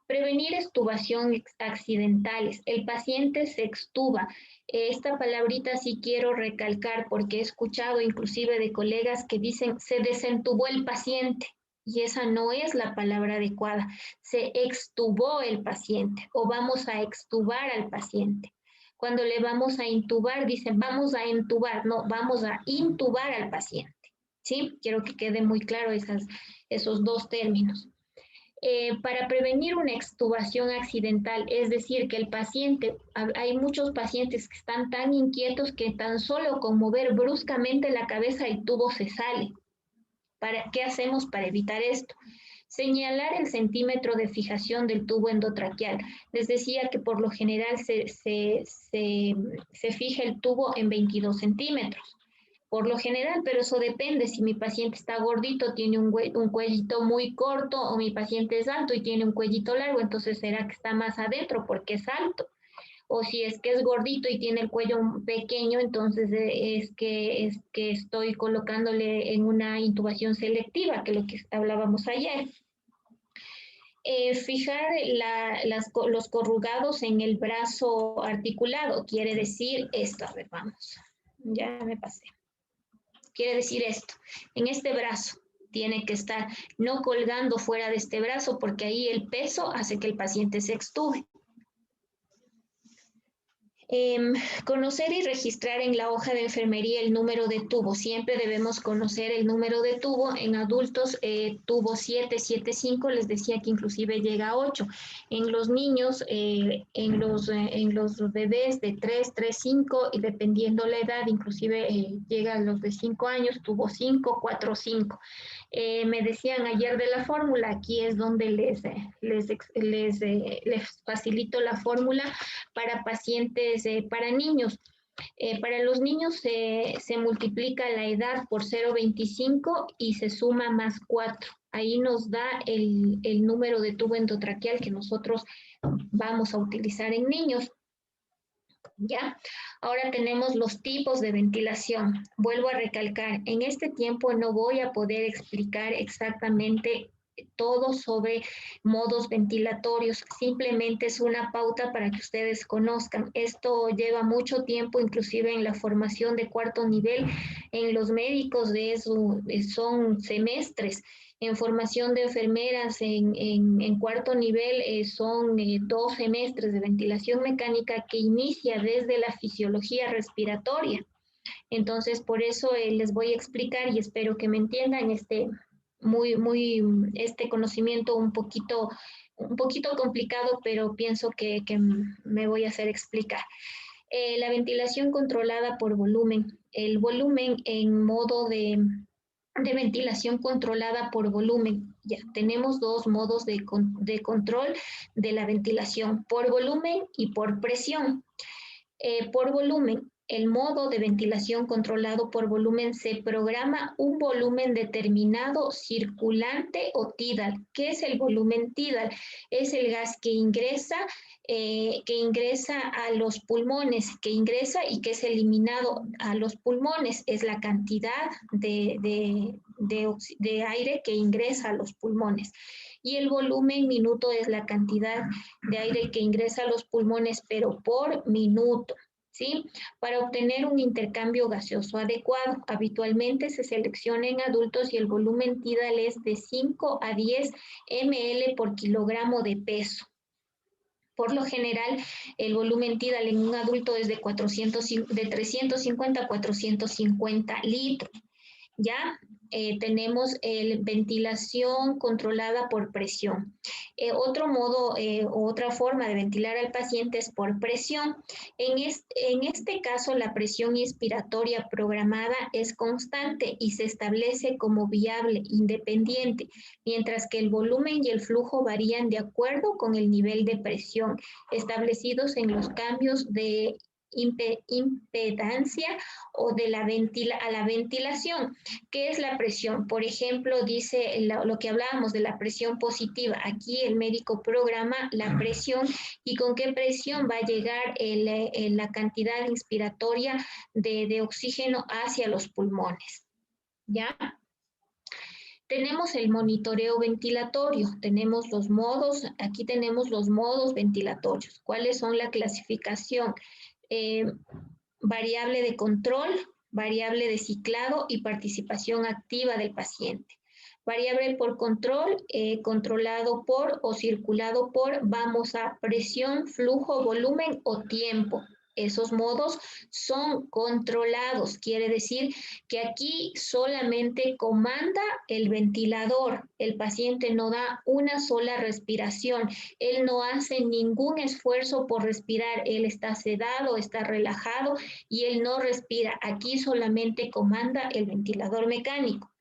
Prevenir extubación accidentales. El paciente se extuba. Esta palabrita sí quiero recalcar porque he escuchado inclusive de colegas que dicen se desentubó el paciente y esa no es la palabra adecuada. Se extubó el paciente o vamos a extubar al paciente. Cuando le vamos a intubar, dicen vamos a entubar, no, vamos a intubar al paciente. ¿Sí? Quiero que quede muy claro esos dos términos. Para prevenir una extubación accidental, es decir, que el paciente, hay muchos pacientes que están tan inquietos que tan solo con mover bruscamente la cabeza el tubo se sale. ¿Qué hacemos para evitar esto? Señalar el centímetro de fijación del tubo endotraqueal. Les decía que por lo general se fija el tubo en 22 centímetros. Por lo general, pero eso depende. Si mi paciente está gordito, tiene un cuellito muy corto, o mi paciente es alto y tiene un cuellito largo, entonces será que está más adentro porque es alto. O si es que es gordito y tiene el cuello pequeño, entonces es que estoy colocándole en una intubación selectiva, que es lo que hablábamos ayer. Fijar los corrugados en el brazo articulado, quiere decir esto. A ver, vamos. Ya me pasé. Quiere decir esto, en este brazo tiene que estar no colgando fuera de este brazo porque ahí el peso hace que el paciente se extube. Conocer y registrar en la hoja de enfermería el número de tubo. Siempre debemos conocer el número de tubo. En adultos, tubo 775, les decía que inclusive llega a 8. En los niños, en los bebés de 3, 3, 5, y dependiendo la edad, inclusive llega a los de 5 años, tubo 5, 4, 5. Me decían ayer de la fórmula, aquí es donde les facilito la fórmula para pacientes, para niños. Para los niños se multiplica la edad por 0,25 y se suma más 4. Ahí nos da el número de tubo endotraqueal que nosotros vamos a utilizar en niños. ¿Ya? Ahora tenemos los tipos de ventilación. Vuelvo a recalcar, en este tiempo no voy a poder explicar exactamente todo sobre modos ventilatorios. Simplemente es una pauta para que ustedes conozcan. Esto lleva mucho tiempo, inclusive en la formación de cuarto nivel. En los médicos de eso son semestres. En formación de enfermeras en cuarto nivel son 2 semestres de ventilación mecánica que inicia desde la fisiología respiratoria. Entonces, por eso les voy a explicar y espero que me entiendan este conocimiento un poquito complicado, pero pienso que me voy a hacer explicar. La ventilación controlada por volumen. El volumen en modo de ventilación controlada por volumen. Ya tenemos 2 modos de control de la ventilación, por volumen y por presión. Por volumen, el modo de ventilación controlado por volumen se programa un volumen determinado circulante o tidal. ¿Qué es el volumen tidal? Es el gas que ingresa a los pulmones, que ingresa y que es eliminado a los pulmones. Es la cantidad de aire que ingresa a los pulmones. Y el volumen minuto es la cantidad de aire que ingresa a los pulmones, pero por minuto, ¿sí? Para obtener un intercambio gaseoso adecuado, habitualmente se selecciona en adultos y el volumen tidal es de 5 a 10 ml por kilogramo de peso. Por lo general, el volumen tidal en un adulto es de 350 a 450 litros. Ya tenemos ventilación controlada por presión. Otro modo, otra forma de ventilar al paciente es por presión. En este caso, la presión inspiratoria programada es constante y se establece como viable, independiente, mientras que el volumen y el flujo varían de acuerdo con el nivel de presión establecidos en los cambios de impedancia o de la ventilación. ¿Qué es la presión? Por ejemplo, dice lo que hablábamos de la presión positiva. Aquí el médico programa la presión y con qué presión va a llegar la cantidad inspiratoria de oxígeno hacia los pulmones. ¿Ya? Tenemos el monitoreo ventilatorio, tenemos los modos, aquí tenemos los modos ventilatorios. ¿Cuáles son la clasificación? Variable de control, variable de ciclado y participación activa del paciente. Variable por control, controlado por o circulado por, vamos a presión, flujo, volumen o tiempo. Esos modos son controlados, quiere decir que aquí solamente comanda el ventilador. El paciente no da una sola respiración, él no hace ningún esfuerzo por respirar, él está sedado, está relajado y él no respira. Aquí solamente comanda el ventilador mecánico.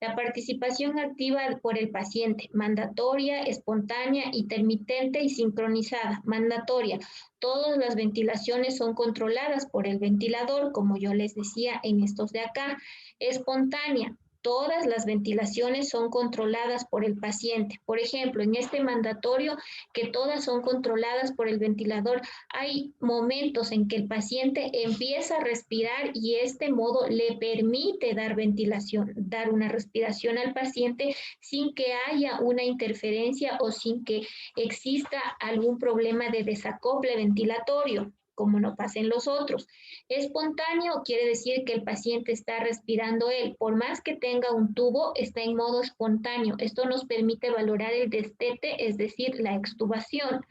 La participación activa por el paciente, mandatoria, espontánea, intermitente y sincronizada. Mandatoria. Todas las ventilaciones son controladas por el ventilador, como yo les decía en estos de acá. Espontánea. Todas las ventilaciones son controladas por el paciente. Por ejemplo, en este mandatorio, que todas son controladas por el ventilador, hay momentos en que el paciente empieza a respirar y este modo le permite dar ventilación, dar una respiración al paciente sin que haya una interferencia o sin que exista algún problema de desacople ventilatorio, como no pasa en los otros. Espontáneo quiere decir que el paciente está respirando él, por más que tenga un tubo, está en modo espontáneo. Esto nos permite valorar el destete, es decir, la extubación.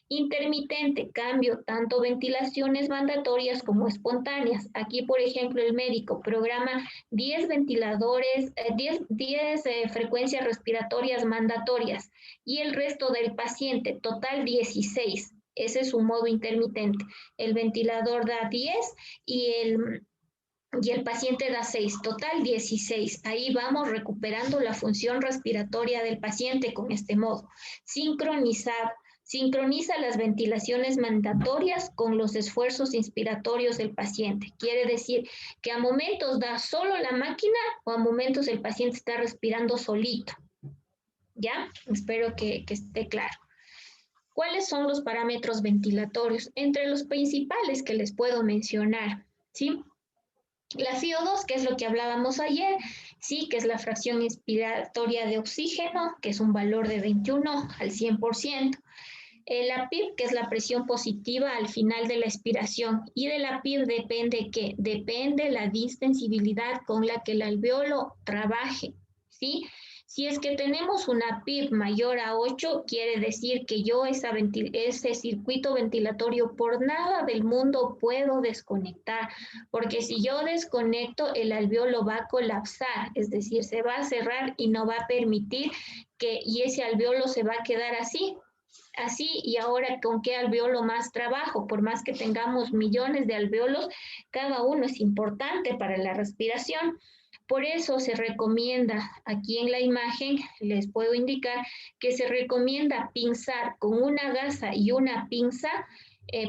Intermitente, cambio, tanto ventilaciones mandatorias como espontáneas. Aquí, por ejemplo, el médico programa 10 ventiladores, 10 frecuencias respiratorias mandatorias y el resto del paciente, total 16. Ese es un modo intermitente. El ventilador da 10 y el paciente da 6, total 16. Ahí vamos recuperando la función respiratoria del paciente con este modo. Sincronizado. Sincroniza las ventilaciones mandatorias con los esfuerzos inspiratorios del paciente. Quiere decir que a momentos da solo la máquina o a momentos el paciente está respirando solito. ¿Ya? Espero que esté claro. ¿Cuáles son los parámetros ventilatorios? Entre los principales que les puedo mencionar, ¿sí? La CO2, que es lo que hablábamos ayer, sí, que es la fracción inspiratoria de oxígeno, que es un valor de 21 al 100%. La PIB, que es la presión positiva al final de la expiración. Y de la PIB depende ¿qué? Depende la distensibilidad con la que el alveolo trabaje, ¿sí? Si es que tenemos una PIB mayor a 8, quiere decir que yo ese circuito ventilatorio por nada del mundo puedo desconectar, porque si yo desconecto, el alveolo va a colapsar, es decir, se va a cerrar y no va a permitir y ese alveolo se va a quedar así, y ahora con qué alveolo más trabajo, por más que tengamos millones de alveolos, cada uno es importante para la respiración. Por eso se recomienda, aquí en la imagen les puedo indicar que se recomienda pinzar con una gasa y una pinza,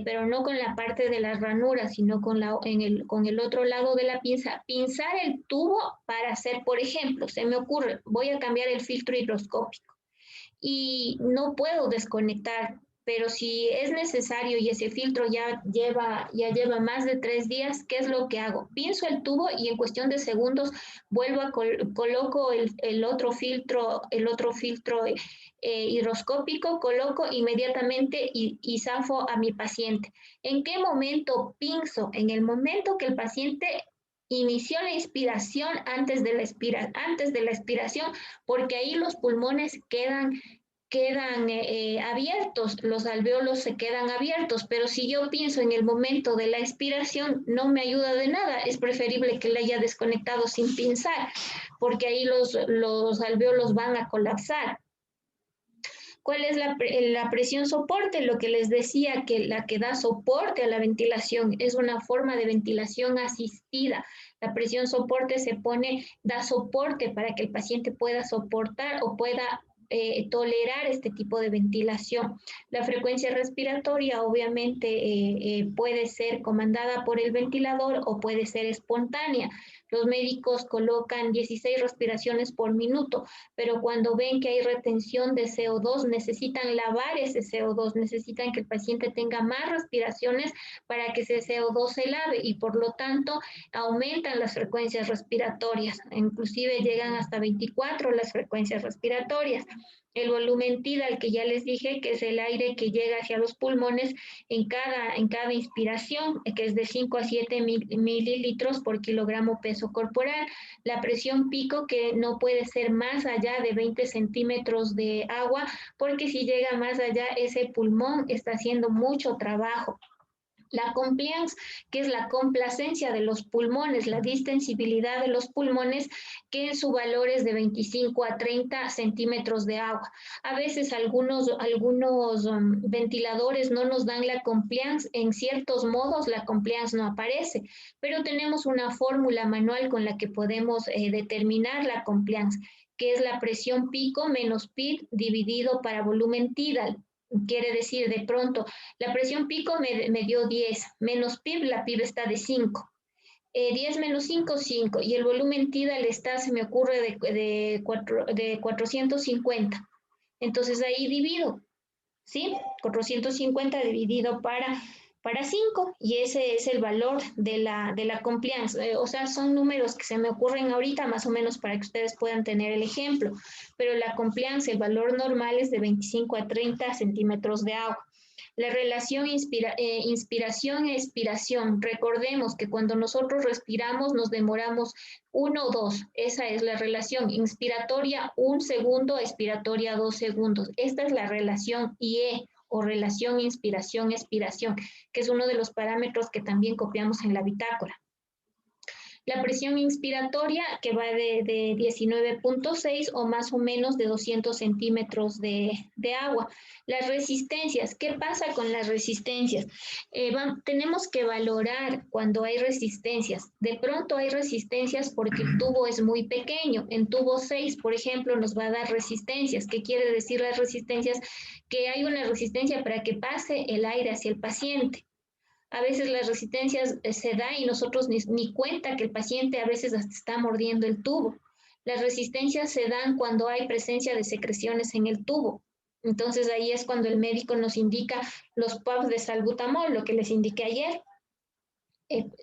pero no con la parte de las ranuras, sino con el otro lado de la pinza, pinzar el tubo para hacer, por ejemplo, se me ocurre, voy a cambiar el filtro hidroscópico y no puedo desconectar, pero si es necesario y ese filtro ya lleva más de 3 días, ¿qué es lo que hago? Pinzo el tubo y en cuestión de segundos vuelvo a coloco el otro filtro hidroscópico, coloco inmediatamente y zafo a mi paciente. ¿En qué momento pinzo? En el momento que el paciente inició la inspiración antes de la expiración, porque ahí los pulmones quedan abiertos, los alveolos se quedan abiertos, pero si yo pienso en el momento de la expiración, no me ayuda de nada, es preferible que la haya desconectado sin pinzar, porque ahí los alveolos van a colapsar. ¿Cuál es la presión soporte? Lo que les decía, que la que da soporte a la ventilación es una forma de ventilación asistida. La presión soporte da soporte para que el paciente pueda soportar o pueda tolerar este tipo de ventilación. La frecuencia respiratoria obviamente puede ser comandada por el ventilador o puede ser espontánea. Los médicos colocan 16 respiraciones por minuto, pero cuando ven que hay retención de CO2, necesitan lavar ese CO2, necesitan que el paciente tenga más respiraciones para que ese CO2 se lave y por lo tanto aumentan las frecuencias respiratorias, inclusive llegan hasta 24 las frecuencias respiratorias. El volumen tidal, que ya les dije, que es el aire que llega hacia los pulmones en cada inspiración, que es de 5 a 7 mililitros por kilogramo peso corporal. La presión pico, que no puede ser más allá de 20 centímetros de agua, porque si llega más allá, ese pulmón está haciendo mucho trabajo. La compliance, que es la complacencia de los pulmones, la distensibilidad de los pulmones, que en su valor es de 25 a 30 centímetros de agua. A veces algunos ventiladores no nos dan la compliance, en ciertos modos la compliance no aparece, pero tenemos una fórmula manual con la que podemos determinar la compliance, que es la presión pico menos PIB dividido para volumen tidal. Quiere decir, de pronto, la presión pico me dio 10, menos PIB, la PIB está de 5. 10 menos 5, 5. Y el volumen tidal está, se me ocurre, de 450. Entonces ahí divido, ¿sí? 450 dividido para 5, y ese es el valor de la compliance. O sea, son números que se me ocurren ahorita más o menos para que ustedes puedan tener el ejemplo, pero la compliance, el valor normal es de 25 a 30 centímetros de agua. La relación inspiración-expiración. Recordemos que cuando nosotros respiramos nos demoramos 1 o 2. Esa es la relación inspiratoria 1 segundo, expiratoria 2 segundos. Esta es la relación IE o relación inspiración-expiración, que es uno de los parámetros que también copiamos en la bitácora. La presión inspiratoria, que va de 19.6 o más o menos de 200 centímetros de agua. Las resistencias, ¿qué pasa con las resistencias? Tenemos que valorar cuando hay resistencias. De pronto hay resistencias porque el tubo es muy pequeño. En tubo 6, por ejemplo, nos va a dar resistencias. ¿Qué quiere decir las resistencias? Que hay una resistencia para que pase el aire hacia el paciente. A veces las resistencias se da y nosotros ni cuenta que el paciente a veces hasta está mordiendo el tubo. Las resistencias se dan cuando hay presencia de secreciones en el tubo. Entonces ahí es cuando el médico nos indica los puffs de salbutamol, lo que les indiqué ayer.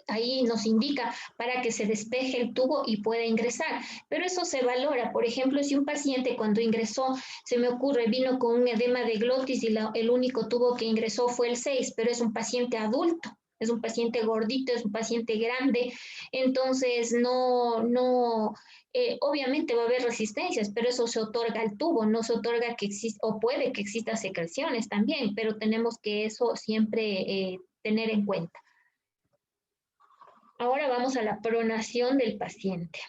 ahí nos indica para que se despeje el tubo y pueda ingresar. Pero eso se valora. Por ejemplo, si un paciente cuando ingresó, se me ocurre, vino con un edema de glotis y el único tubo que ingresó fue el 6, pero es un paciente adulto. Es un paciente gordito, es un paciente grande, entonces obviamente va a haber resistencias, pero eso se otorga al tubo, no se otorga que exista, o puede que exista secreciones también, pero tenemos que eso siempre tener en cuenta. Ahora vamos a la pronación del paciente.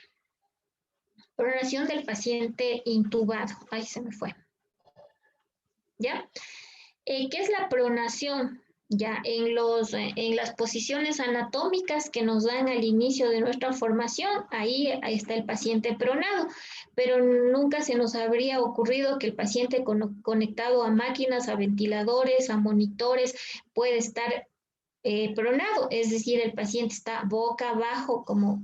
Pronación del paciente intubado. Ahí se me fue. ¿Ya? ¿Qué es la pronación? Ya en las posiciones anatómicas que nos dan al inicio de nuestra formación, ahí está el paciente pronado, pero nunca se nos habría ocurrido que el paciente conectado a máquinas, a ventiladores, a monitores, puede estar pronado, es decir, el paciente está boca abajo, como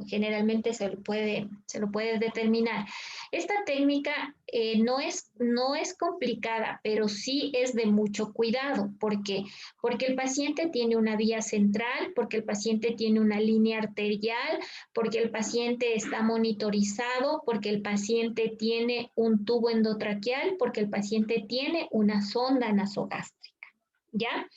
generalmente se lo puede determinar. Esta técnica no es complicada, pero sí es de mucho cuidado. ¿Por qué? Porque el paciente tiene una vía central, porque el paciente tiene una línea arterial, porque el paciente está monitorizado, porque el paciente tiene un tubo endotraqueal, porque el paciente tiene una sonda nasogástrica. ¿Ya?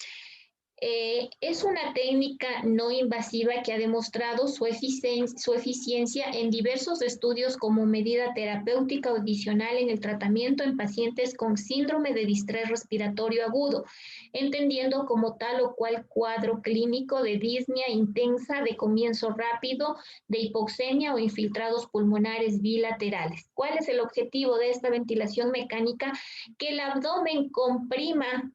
Es una técnica no invasiva que ha demostrado su eficiencia en diversos estudios como medida terapéutica adicional en el tratamiento en pacientes con síndrome de distrés respiratorio agudo, entendiendo como tal o cual cuadro clínico de disnea intensa de comienzo rápido, de hipoxemia o infiltrados pulmonares bilaterales. ¿Cuál es el objetivo de esta ventilación mecánica? Que el abdomen comprima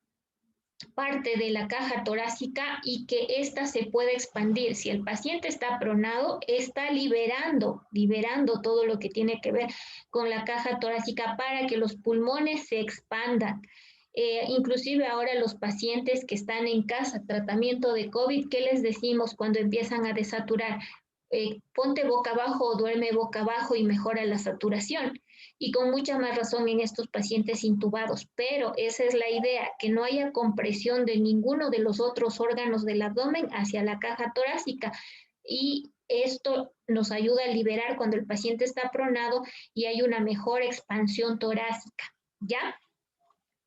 parte de la caja torácica y que ésta se pueda expandir. Si el paciente está pronado, está liberando todo lo que tiene que ver con la caja torácica para que los pulmones se expandan. Inclusive ahora los pacientes que están en casa, tratamiento de COVID, ¿qué les decimos cuando empiezan a desaturar? Ponte boca abajo o duerme boca abajo y mejora la saturación. Y con mucha más razón en estos pacientes intubados, pero esa es la idea, que no haya compresión de ninguno de los otros órganos del abdomen hacia la caja torácica. Y esto nos ayuda a liberar cuando el paciente está pronado y hay una mejor expansión torácica, ¿ya?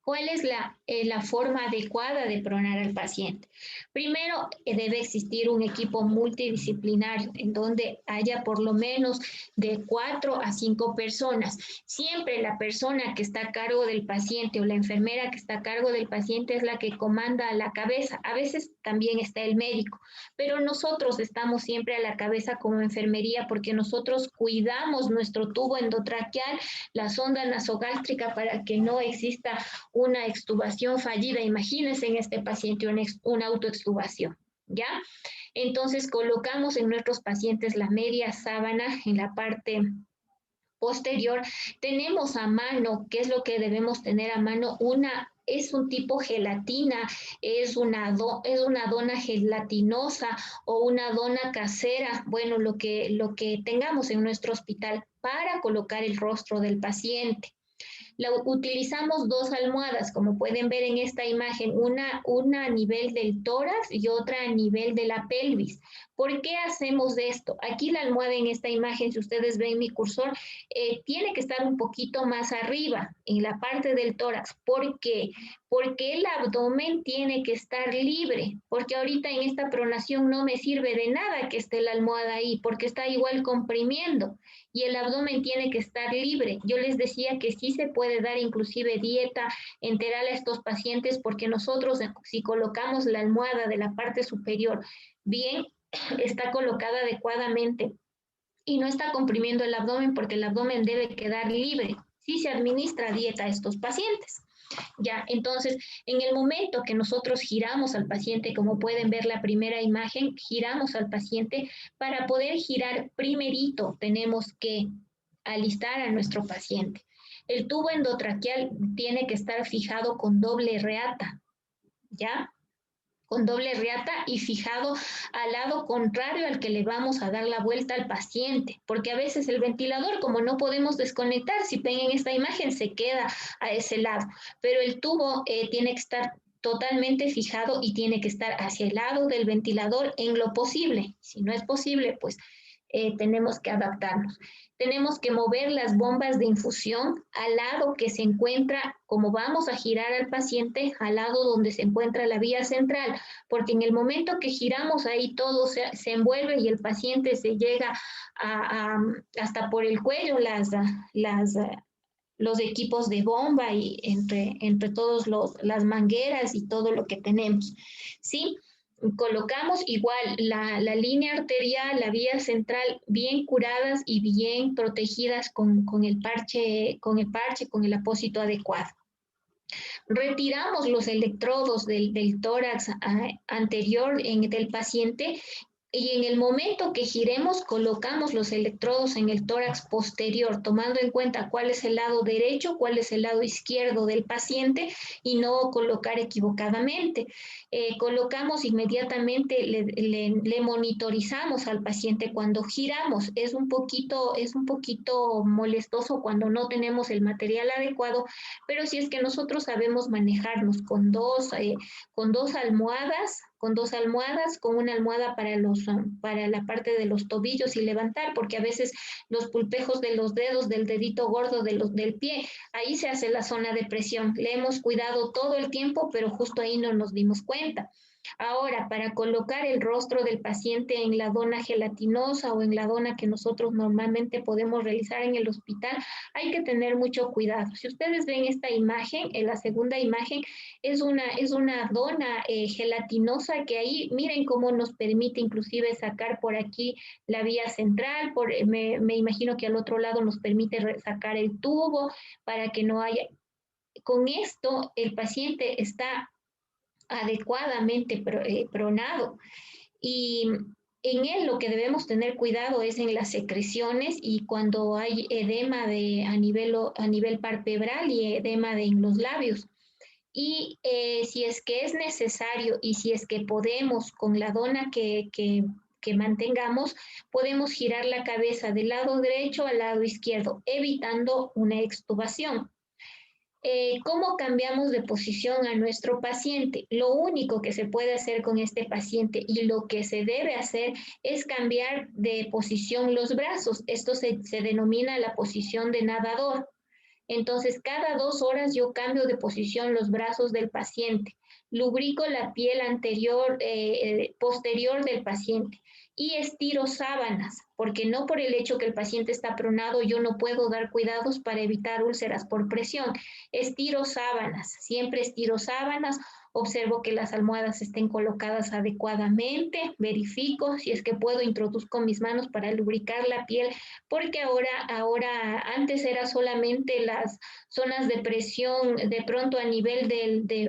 ¿Cuál es la forma adecuada de pronar al paciente? Primero, debe existir un equipo multidisciplinario en donde haya por lo menos de 4 a 5 personas. Siempre la persona que está a cargo del paciente o la enfermera que está a cargo del paciente es la que comanda la cabeza. A veces también está el médico, pero nosotros estamos siempre a la cabeza como enfermería porque nosotros cuidamos nuestro tubo endotraqueal, la sonda nasogástrica para que no exista una extubación fallida. Imagínense en este paciente una autoextubación, ¿ya? Entonces colocamos en nuestros pacientes la media sábana en la parte posterior. Tenemos a mano, ¿qué es lo que debemos tener a mano? Es un tipo gelatina, es una dona gelatinosa o una dona casera, bueno, lo que tengamos en nuestro hospital para colocar el rostro del paciente. Utilizamos 2 almohadas, como pueden ver en esta imagen, una a nivel del tórax y otra a nivel de la pelvis. ¿Por qué hacemos esto? Aquí la almohada en esta imagen, si ustedes ven mi cursor, tiene que estar un poquito más arriba, en la parte del tórax. ¿Por qué? Porque el abdomen tiene que estar libre, porque ahorita en esta pronación no me sirve de nada que esté la almohada ahí, porque está igual comprimiendo y el abdomen tiene que estar libre. Yo les decía que sí se puede dar inclusive dieta enteral a estos pacientes porque nosotros si colocamos la almohada de la parte superior bien, está colocada adecuadamente y no está comprimiendo el abdomen porque el abdomen debe quedar libre. Sí se administra dieta a estos pacientes. Ya, entonces, en el momento que nosotros giramos al paciente, como pueden ver la primera imagen, giramos al paciente, para poder girar primerito tenemos que alistar a nuestro paciente. El tubo endotraqueal tiene que estar fijado con doble reata, ¿ya? Con doble reata y fijado al lado contrario al que le vamos a dar la vuelta al paciente, porque a veces el ventilador, como no podemos desconectar, si ven en esta imagen, se queda a ese lado, pero el tubo tiene que estar totalmente fijado y tiene que estar hacia el lado del ventilador en lo posible. Si no es posible, pues tenemos que adaptarnos. Tenemos que mover las bombas de infusión al lado que se encuentra, como vamos a girar al paciente, al lado donde se encuentra la vía central, porque en el momento que giramos ahí todo se envuelve y el paciente se llega hasta por el cuello los equipos de bomba y entre todos las mangueras y todo lo que tenemos, ¿sí? Colocamos igual la línea arterial, la vía central bien curadas y bien protegidas con el parche, con el apósito adecuado. Retiramos los electrodos del tórax anterior del paciente y en el momento que giremos colocamos los electrodos en el tórax posterior, tomando en cuenta cuál es el lado derecho, cuál es el lado izquierdo del paciente y no colocar equivocadamente. Colocamos inmediatamente, le monitorizamos al paciente cuando giramos. Es un poquito molestoso cuando no tenemos el material adecuado, pero si es que nosotros sabemos manejarnos con dos almohadas, con una almohada para la parte de los tobillos y levantar, porque a veces los pulpejos de los dedos, del dedito gordo del pie, ahí se hace la zona de presión. Le hemos cuidado todo el tiempo, pero justo ahí no nos dimos cuenta. Ahora, para colocar el rostro del paciente en la dona gelatinosa o en la dona que nosotros normalmente podemos realizar en el hospital, hay que tener mucho cuidado. Si ustedes ven esta imagen, en la segunda imagen, es una dona gelatinosa que ahí, miren cómo nos permite inclusive sacar por aquí la vía central, me imagino que al otro lado nos permite sacar el tubo para que no haya... Con esto, el paciente está adecuadamente pronado y en él lo que debemos tener cuidado es en las secreciones y cuando hay edema a nivel palpebral y edema en los labios. Y si es que es necesario y si es que podemos con la dona que mantengamos, podemos girar la cabeza del lado derecho al lado izquierdo, evitando una extubación. ¿Cómo cambiamos de posición a nuestro paciente? Lo único que se puede hacer con este paciente y lo que se debe hacer es cambiar de posición los brazos. Esto se denomina la posición de nadador. Entonces, cada 2 horas yo cambio de posición los brazos del paciente, lubrico la piel posterior del paciente y estiro sábanas, porque no por el hecho que el paciente está pronado yo no puedo dar cuidados para evitar úlceras por presión. Estiro sábanas, siempre estiro sábanas, observo que las almohadas estén colocadas adecuadamente, verifico si es que puedo, introduzco mis manos para lubricar la piel, porque ahora antes era solamente las zonas de presión de pronto a nivel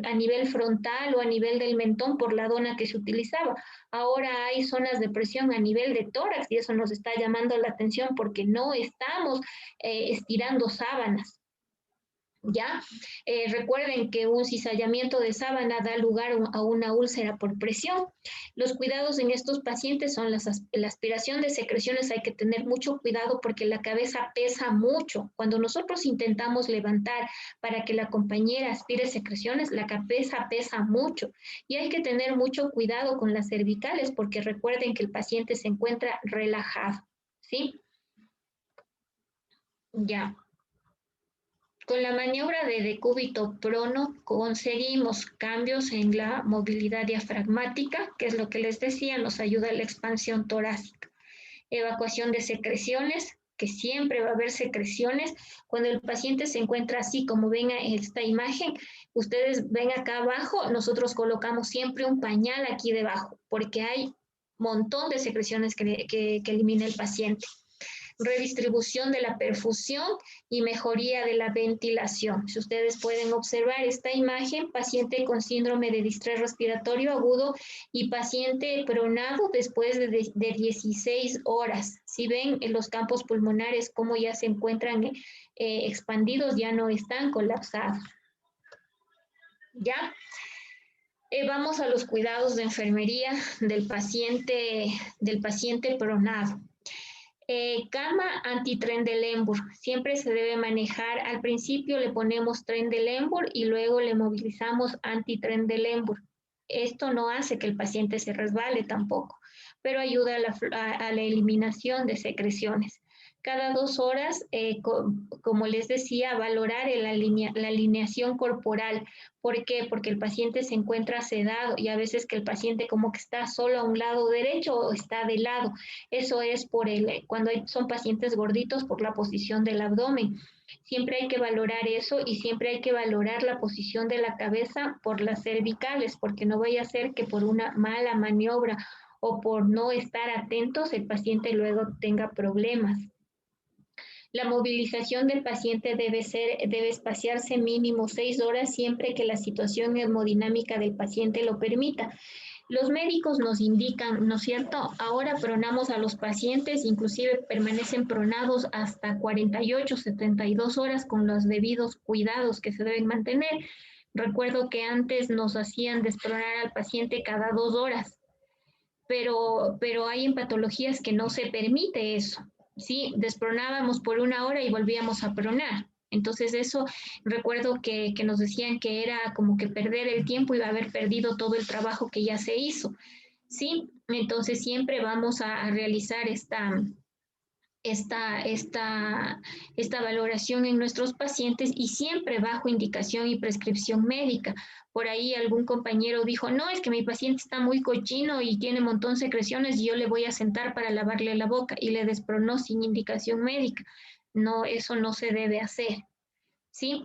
a nivel frontal o a nivel del mentón por la dona que se utilizaba. Ahora hay zonas de presión a nivel de tórax y eso nos está llamando la atención porque no estamos estirando sábanas. ¿Ya? Recuerden que un cizallamiento de sábana da lugar a una úlcera por presión. Los cuidados en estos pacientes son la aspiración de secreciones. Hay que tener mucho cuidado porque la cabeza pesa mucho. Cuando nosotros intentamos levantar para que la compañera aspire secreciones, la cabeza pesa mucho. Y hay que tener mucho cuidado con las cervicales porque recuerden que el paciente se encuentra relajado. ¿Sí? Ya. Con la maniobra de decúbito prono conseguimos cambios en la movilidad diafragmática, que es lo que les decía, nos ayuda a la expansión torácica. Evacuación de secreciones, que siempre va a haber secreciones. Cuando el paciente se encuentra así, como ven en esta imagen, ustedes ven acá abajo, nosotros colocamos siempre un pañal aquí debajo, porque hay un montón de secreciones que elimina el paciente. Redistribución de la perfusión y mejoría de la ventilación. Si ustedes pueden observar esta imagen, paciente con síndrome de distrés respiratorio agudo y paciente pronado después de 16 horas. Si ven en los campos pulmonares cómo ya se encuentran expandidos, ya no están colapsados. ¿Ya? Vamos a los cuidados de enfermería del paciente pronado. Cama anti-Trendelenburg. Siempre se debe manejar. Al principio le ponemos Trendelenburg y luego le movilizamos anti-Trendelenburg. Esto no hace que el paciente se resbale tampoco, pero ayuda a la eliminación de secreciones. Cada 2 horas, como les decía, valorar la alineación corporal. ¿Por qué? Porque el paciente se encuentra sedado y a veces que el paciente como que está solo a un lado derecho o está de lado. Eso es cuando son pacientes gorditos por la posición del abdomen. Siempre hay que valorar eso y siempre hay que valorar la posición de la cabeza por las cervicales, porque no vaya a ser que por una mala maniobra o por no estar atentos el paciente luego tenga problemas. La movilización del paciente debe espaciarse mínimo 6 horas siempre que la situación hemodinámica del paciente lo permita. Los médicos nos indican, ¿no es cierto? Ahora pronamos a los pacientes, inclusive permanecen pronados hasta 48, 72 horas con los debidos cuidados que se deben mantener. Recuerdo que antes nos hacían despronar al paciente cada 2 horas, pero hay en patologías que no se permite eso. ¿Sí? Despronábamos por 1 hora y volvíamos a pronar. Entonces eso, recuerdo que nos decían que era como que perder el tiempo y haber perdido todo el trabajo que ya se hizo. ¿Sí? Entonces siempre vamos a realizar esta valoración en nuestros pacientes y siempre bajo indicación y prescripción médica. Por ahí algún compañero dijo, no, es que mi paciente está muy cochino y tiene un montón de secreciones y yo le voy a sentar para lavarle la boca y le despronó sin indicación médica. No, eso no se debe hacer, ¿sí?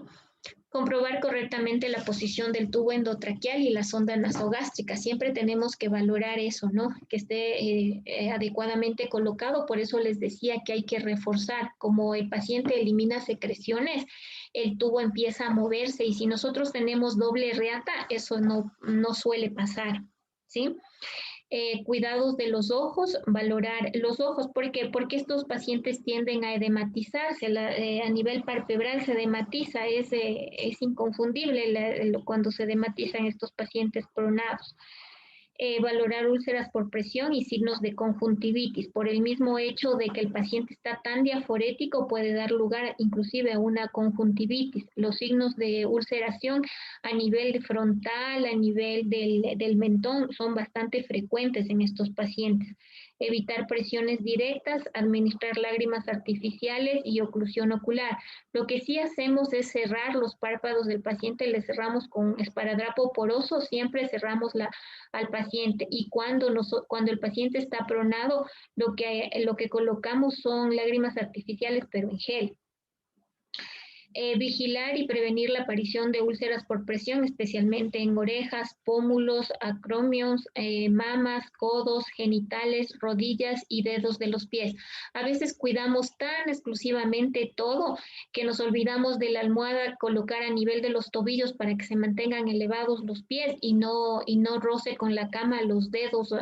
Comprobar correctamente la posición del tubo endotraqueal y la sonda nasogástrica. Siempre tenemos que valorar eso, ¿no? Que esté adecuadamente colocado. Por eso les decía que hay que reforzar. Como el paciente elimina secreciones, el tubo empieza a moverse y si nosotros tenemos doble reata, eso no suele pasar, ¿sí? Cuidados de los ojos, valorar los ojos. ¿Por qué? Porque estos pacientes tienden a edematizarse, a nivel palpebral se edematiza, es inconfundible cuando se edematizan estos pacientes pronados. Valorar úlceras por presión y signos de conjuntivitis. Por el mismo hecho de que el paciente está tan diaforético puede dar lugar inclusive a una conjuntivitis. Los signos de ulceración a nivel frontal, a nivel del mentón son bastante frecuentes en estos pacientes. Evitar presiones directas, administrar lágrimas artificiales y oclusión ocular. Lo que sí hacemos es cerrar los párpados del paciente, le cerramos con esparadrapo poroso, siempre cerramos al paciente y cuando el paciente está pronado, lo que colocamos son lágrimas artificiales, pero en gel. Vigilar y prevenir la aparición de úlceras por presión, especialmente en orejas, pómulos, acromions, mamas, codos, genitales, rodillas y dedos de los pies. A veces cuidamos tan exclusivamente todo que nos olvidamos de la almohada colocar a nivel de los tobillos para que se mantengan elevados los pies y no roce con la cama los dedos,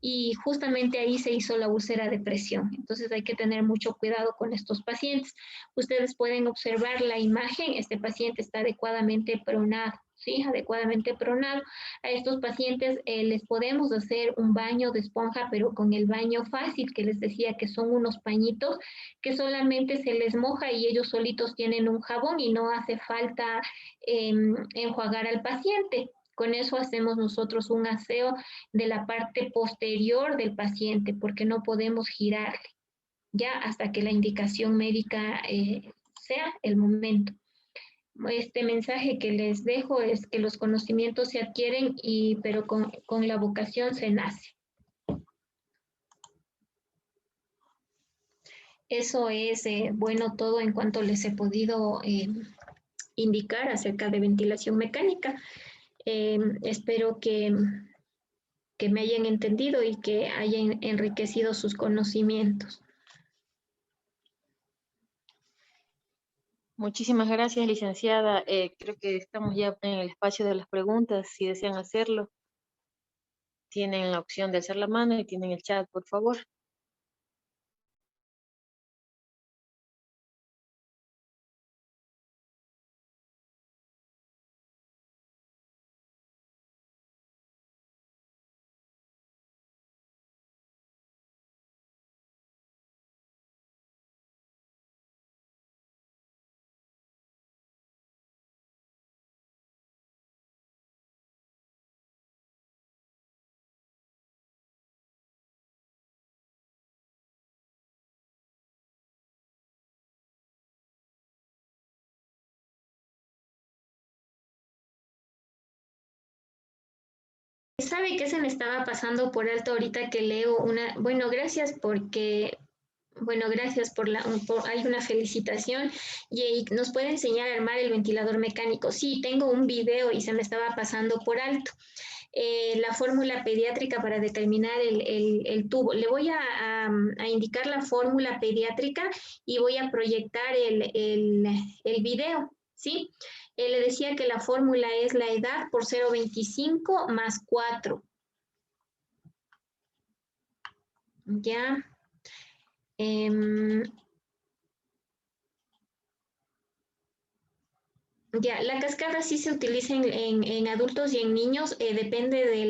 y justamente ahí se hizo la úlcera de presión. Entonces hay que tener mucho cuidado con estos pacientes. Ustedes pueden observar la imagen, este paciente está adecuadamente pronado, ¿sí? Adecuadamente pronado. A estos pacientes les podemos hacer un baño de esponja, pero con el baño fácil, que les decía que son unos pañitos que solamente se les moja y ellos solitos tienen un jabón y no hace falta enjuagar al paciente. Con eso hacemos nosotros un aseo de la parte posterior del paciente, porque no podemos girarle ya hasta que la indicación médica sea el momento. Este mensaje que les dejo es que los conocimientos se adquieren, pero con la vocación se nace. Eso es bueno todo en cuanto les he podido indicar acerca de ventilación mecánica. Espero que me hayan entendido y que hayan enriquecido sus conocimientos. Muchísimas gracias, licenciada. Creo que estamos ya en el espacio de las preguntas. Si desean hacerlo, tienen la opción de alzar la mano y tienen el chat, por favor. ¿Sabe qué se me estaba pasando por alto ahorita que leo una? Bueno, gracias porque, bueno, gracias por hay una felicitación y nos puede enseñar a armar el ventilador mecánico. Sí, tengo un video y se me estaba pasando por alto. La fórmula pediátrica para determinar el tubo. Le voy a indicar la fórmula pediátrica y voy a proyectar el video, ¿sí? Le decía que la fórmula es la edad por 0,25 más 4. Ya. Ya, la cascada sí se utiliza en adultos y en niños, depende de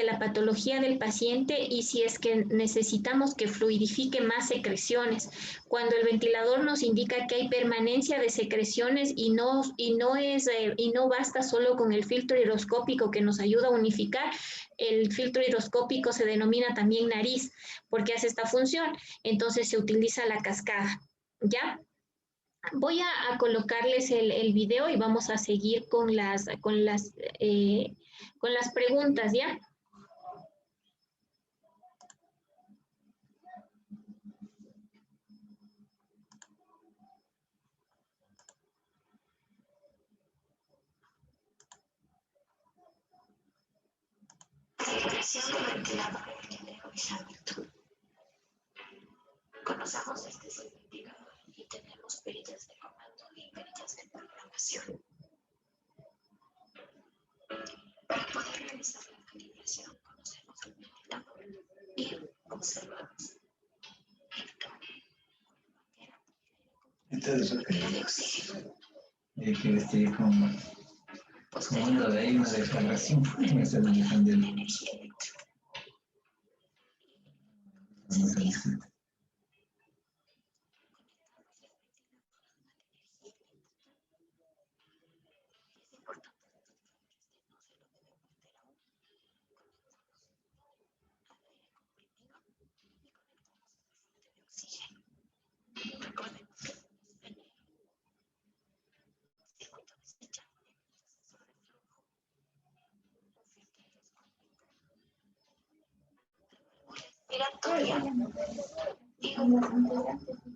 la patología del paciente y si es que necesitamos que fluidifique más secreciones. Cuando el ventilador nos indica que hay permanencia de secreciones y no basta solo con el filtro hidroscópico que nos ayuda a unificar, el filtro hidroscópico se denomina también nariz porque hace esta función, entonces se utiliza la cascada, ¿ya? Voy a colocarles el video y vamos a seguir con las preguntas, ¿ya? Conocemos este significado y tenemos perillas de comando y perillas de programación. Para poder realizar la calibración, conocemos el ventilador y observamos Entonces, que vestir como uno de ahí, una declaración, me está manejando el energía eléctrica.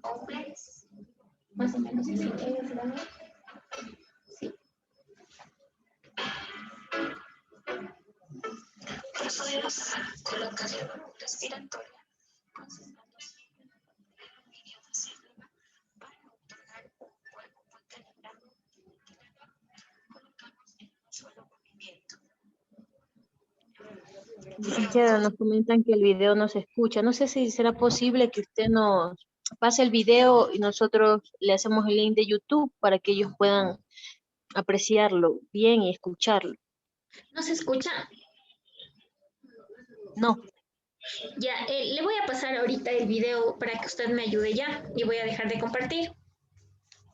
Hombres, más o menos así. Sí. Procedemos a colocar la respiratoria, concentrándose en el medio hacia arriba para otorgar un juego muy calibrado del ventilador. Colocamos en un solo movimiento. Licenciada, nos comentan que el video no se escucha. No sé si será posible que usted nos pase el video y nosotros le hacemos el link de YouTube para que ellos puedan apreciarlo bien y escucharlo. ¿No se escucha? No. Ya, le voy a pasar ahorita el video para que usted me ayude ya y voy a dejar de compartir.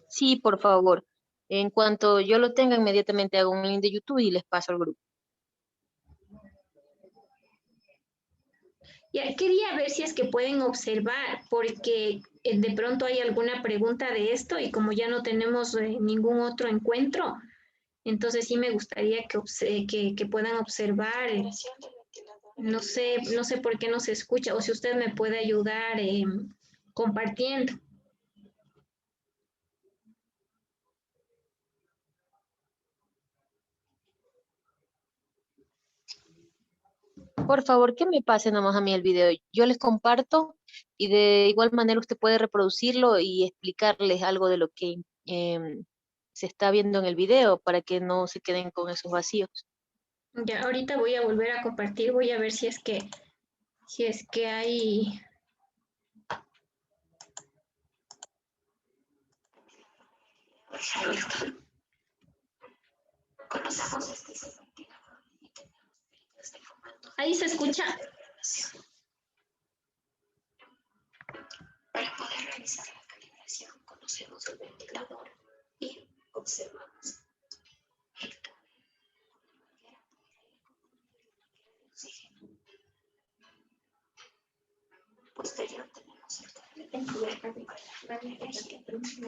Sí, por favor. En cuanto yo lo tenga, inmediatamente hago un link de YouTube y les paso al grupo. Ya, quería ver si es que pueden observar, porque de pronto hay alguna pregunta de esto y como ya no tenemos ningún otro encuentro, entonces sí me gustaría que puedan observar. No sé por qué no se escucha o si usted me puede ayudar compartiendo. Por favor, que me pase nomás a mí el video. Yo les comparto y de igual manera usted puede reproducirlo y explicarles algo de lo que se está viendo en el video para que no se queden con esos vacíos. Ya, ahorita voy a volver a compartir, voy a ver si es que hay... Conocemos este ventilador y tenemos perillas de comando. Ahí se escucha. Para poder realizar la calibración, conocemos el ventilador y observamos el cable posterior tenemos el cable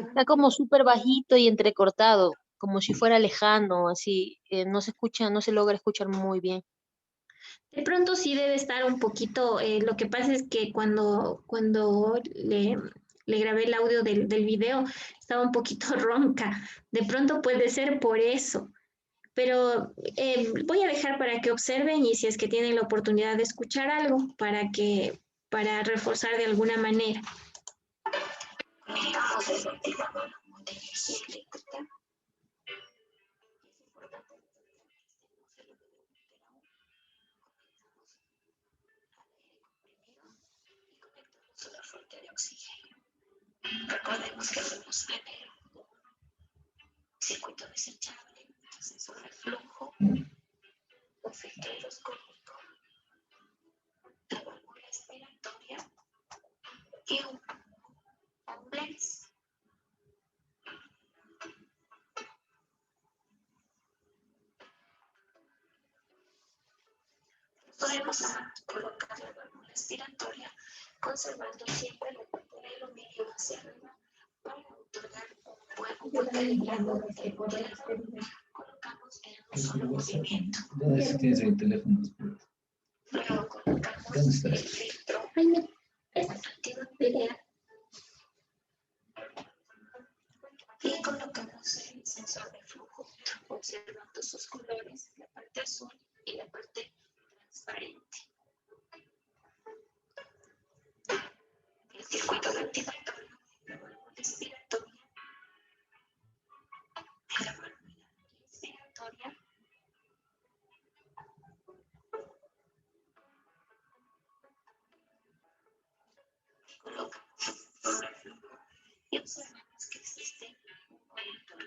Está como súper bajito y entrecortado. como si fuera lejano, así, no se escucha, no se logra escuchar muy bien. De pronto sí debe estar un poquito, lo que pasa es que cuando le grabé el audio del video estaba un poquito ronca. De pronto puede ser por eso. Pero voy a dejar para que observen y si es que tienen la oportunidad de escuchar algo para reforzar de alguna manera. Conectamos el ventilador de energía eléctrica. Es importante que no se lo debe meter aún. Conectamos al aire comprimido y conectamos a la fuente de oxígeno. Recordemos que debemos tener un circuito desechable, sensor de flujo, un filtro hidroscópico, la válvula respiratoria y un blitz. Podemos colocar la válvula respiratoria conservando siempre la parte de aluminio hacia arriba para otorgar un buen calibrado de poder. Colocamos en un solo movimiento. Luego colocamos el filtro antibacterial y colocamos el sensor de flujo, observando sus colores, la parte azul y la parte transparente. El circuito ventilatorio, la válvula respiratoria, la válvula respiratoria, colocamos sobre el flujo y observamos que existe un conector.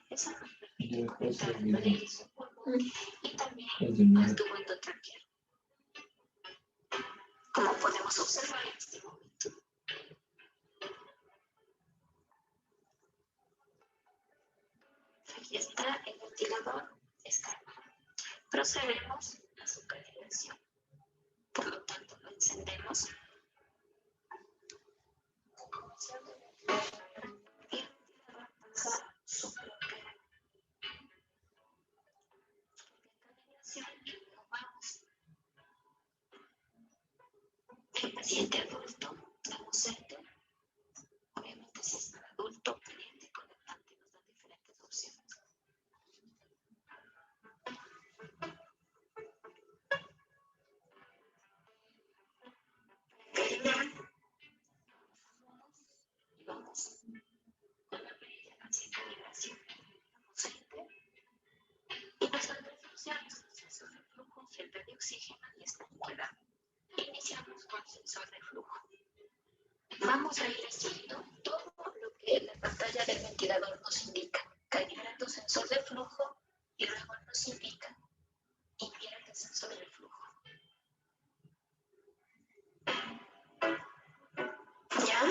Eso nos permite conectar el beneficio pulmón y también al tubo endotraqueal. Como podemos observar en este momento. Aquí está el ventilador, está armado. Procedemos a su calibración. Por lo tanto, lo encendemos. Comenzando el ventilador y el ventilador pasa su propia calibración y luego vamos. El paciente adulto, damos enter. Obviamente, si es un adulto, cliente conectante, nos dan diferentes opciones. Y vamos con la perilla hacia calibración. Damos enter. Y nos dan tres opciones: sensor de flujo, filtro de oxígeno y estanqueidad. Iniciamos con sensor de flujo. Vamos a ir haciendo todo lo que la pantalla del ventilador nos indica, calibrando sensor de flujo y luego nos indica invierte sensor de flujo. ¿Ya?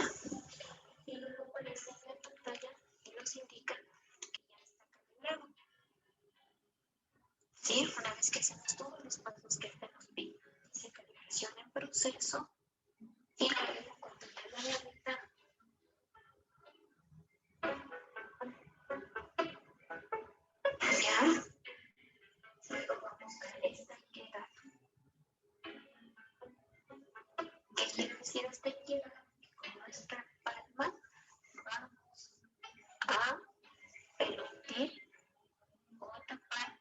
Y luego aparece en la pantalla y nos indica que ya está calibrado. ¿Sí? Una vez que hacemos todos los pasos que este nos pide, dice calibración en proceso y luego cuando ya la mitad. ¿Ya? Luego vamos a estanqueidad. ¿Qué quiere decir estanqueidad? Que con nuestra palma vamos a permitir o tapar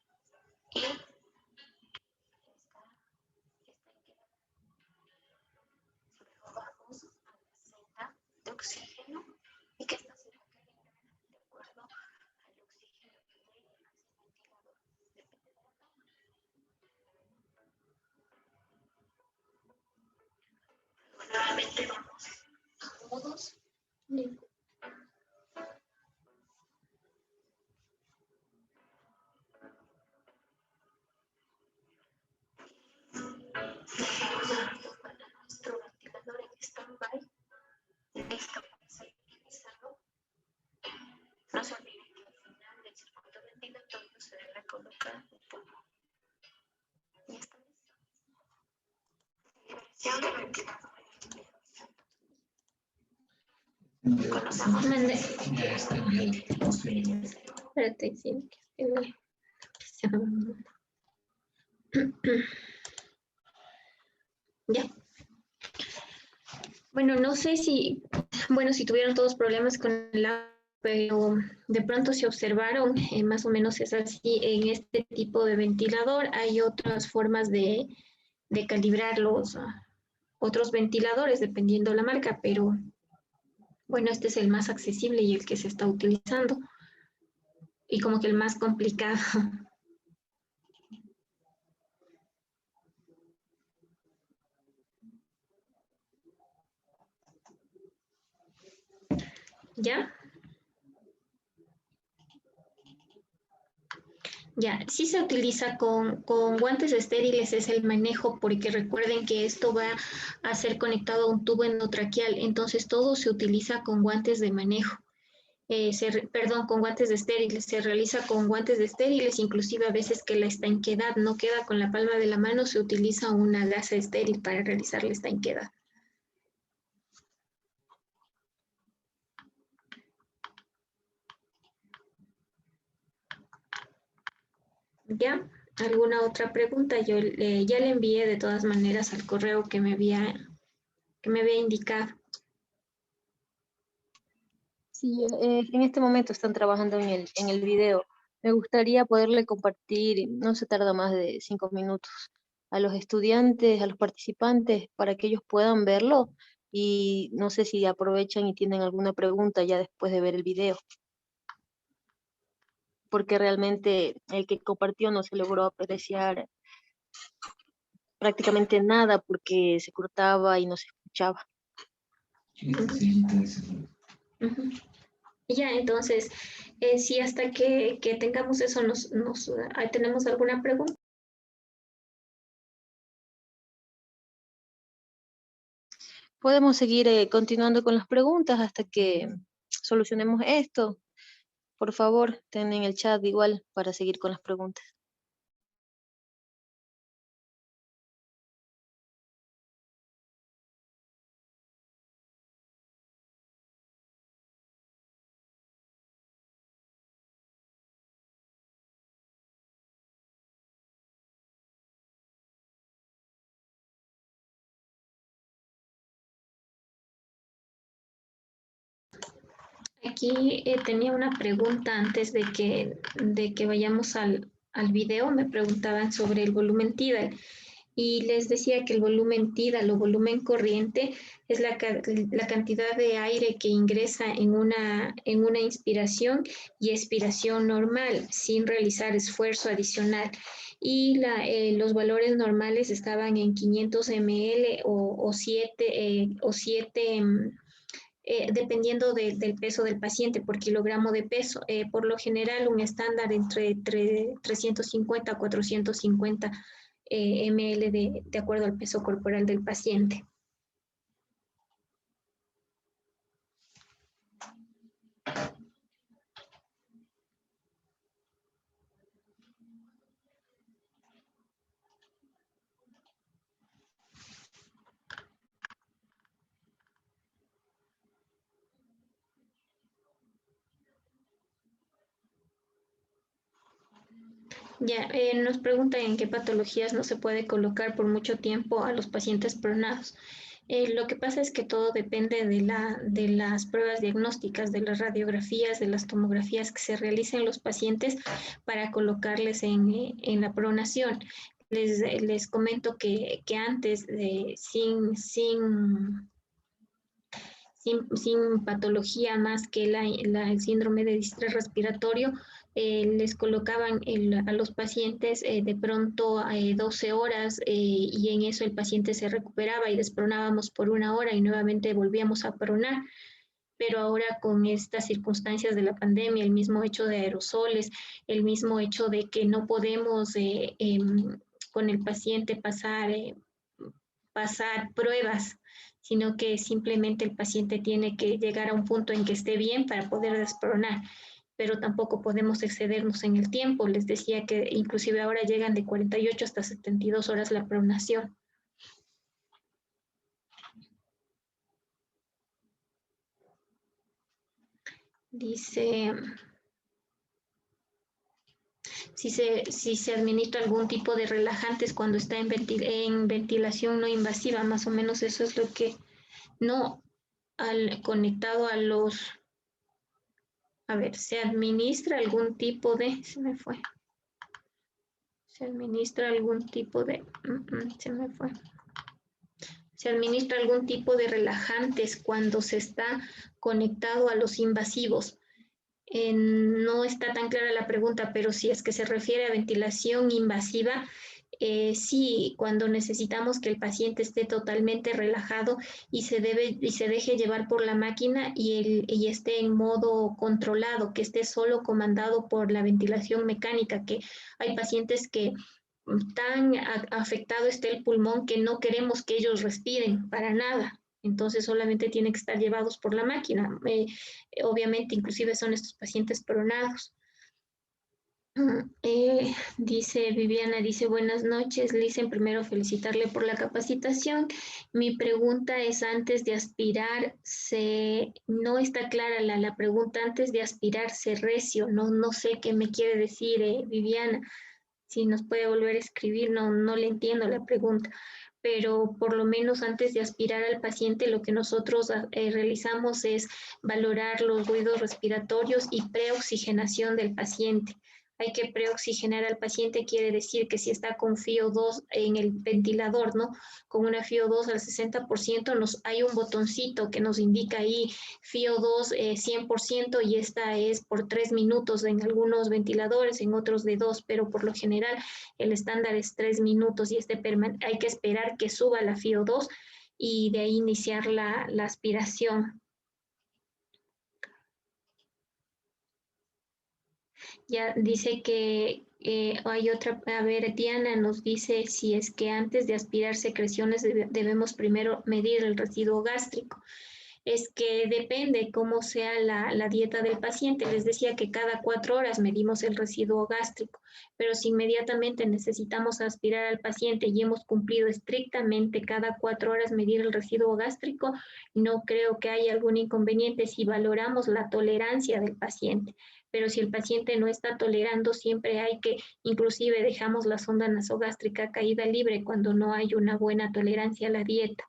y esta estanqueidad. Luego vamos a la senda de oxígeno y que esta será calibrada de acuerdo al oxígeno que llegue hacia el ventilador. Depende de la palma. Luego nuevamente vamos a modos. Dejemos a nuestro ventilador en stand-by, listo para ser utilizado. No se olviden que al final del circuito ventilatorio se debe colocar el pulmón. Y está listo. Liberación del ventilador. Conocemos Espérate, sí, que ya. Bueno, no sé si, bueno, si tuvieron todos problemas con el agua, pero de pronto se observaron, más o menos es así, en este tipo de ventilador hay otras formas de calibrar los otros ventiladores, dependiendo la marca, pero bueno, este es el más accesible y el que se está utilizando, y como que el más complicado. ¿Ya? Ya, sí se utiliza con guantes estériles, es el manejo, porque recuerden que esto va a ser conectado a un tubo endotraqueal, entonces todo se utiliza con guantes de manejo. Perdón, con guantes de estériles, se realiza con guantes de estériles, inclusive a veces que la estanquedad no queda con la palma de la mano, se utiliza una gasa estéril para realizar la estanquedad. ¿Ya? ¿Alguna otra pregunta? Yo ya le envié de todas maneras al correo que me había indicado. Sí, en este momento están trabajando en el video. Me gustaría poderle compartir, no se tarda más de 5 minutos, a los estudiantes, a los participantes, para que ellos puedan verlo y no sé si aprovechan y tienen alguna pregunta ya después de ver el video, porque realmente el que compartió no se logró apreciar prácticamente nada porque se cortaba y no se escuchaba. Ujú. Ya, entonces, si hasta que tengamos eso, tenemos alguna pregunta. Podemos seguir continuando con las preguntas hasta que solucionemos esto. Por favor, ten en el chat igual para seguir con las preguntas. Aquí tenía una pregunta antes de que vayamos al video. Me preguntaban sobre el volumen tidal y les decía que el volumen tidal o volumen corriente es la cantidad de aire que ingresa en una inspiración y expiración normal sin realizar esfuerzo adicional. Y los valores normales estaban en 500 ml o 7 dependiendo del peso del paciente por kilogramo de peso. Por lo general, un estándar entre 350 a 450 ml de acuerdo al peso corporal del paciente. Ya, nos preguntan en qué patologías no se puede colocar por mucho tiempo a los pacientes pronados. Lo que pasa es que todo depende de las pruebas diagnósticas, de las radiografías, de las tomografías que se realicen los pacientes para colocarles en la pronación. Les comento que antes, sin patología más que el síndrome de distrés respiratorio, les colocaban a los pacientes de pronto 12 horas y en eso el paciente se recuperaba y despronábamos por 1 hora y nuevamente volvíamos a pronar. Pero ahora con estas circunstancias de la pandemia, el mismo hecho de aerosoles, el mismo hecho de que no podemos con el paciente pasar pruebas, sino que simplemente el paciente tiene que llegar a un punto en que esté bien para poder despronar, pero tampoco podemos excedernos en el tiempo. Les decía que inclusive ahora llegan de 48 hasta 72 horas la pronación. Dice, si se administra algún tipo de relajantes cuando está en ventilación no invasiva, más o menos eso es lo que no conectado a los, a ver, se administra algún tipo de, se me fue, se administra algún tipo de, se me fue. Se administra algún tipo de relajantes cuando se está conectado a los invasivos. No está tan clara la pregunta, pero si es que se refiere a ventilación invasiva, sí, cuando necesitamos que el paciente esté totalmente relajado y se deje llevar por la máquina y esté en modo controlado, que esté solo comandado por la ventilación mecánica, que hay pacientes que tan afectado está el pulmón que no queremos que ellos respiren para nada. Entonces solamente tienen que estar llevados por la máquina. Obviamente, inclusive son estos pacientes pronados. Dice Viviana, dice buenas noches, Lisen, primero felicitarle por la capacitación. Mi pregunta es antes de aspirar, no está clara la pregunta, antes de aspirar se recio, no sé qué me quiere decir Viviana. Si nos puede volver a escribir, no le entiendo la pregunta, pero por lo menos antes de aspirar al paciente, lo que nosotros realizamos es valorar los ruidos respiratorios y preoxigenación del paciente. Hay que preoxigenar al paciente, quiere decir que si está con FiO2 en el ventilador, ¿no? Con una FiO2 al 60%, hay un botoncito que nos indica ahí FiO2 100% y esta es por 3 minutos en algunos ventiladores, en otros de 2, pero por lo general el estándar es 3 minutos y hay que esperar que suba la FiO2 y de ahí iniciar la aspiración. Ya dice que hay otra, a ver, Diana nos dice si es que antes de aspirar secreciones debemos primero medir el residuo gástrico. Es que depende cómo sea la dieta del paciente. Les decía que cada 4 horas medimos el residuo gástrico, pero si inmediatamente necesitamos aspirar al paciente y hemos cumplido estrictamente cada 4 horas medir el residuo gástrico, no creo que haya algún inconveniente si valoramos la tolerancia del paciente. Pero si el paciente no está tolerando, siempre hay que, inclusive dejamos la sonda nasogástrica caída libre cuando no hay una buena tolerancia a la dieta.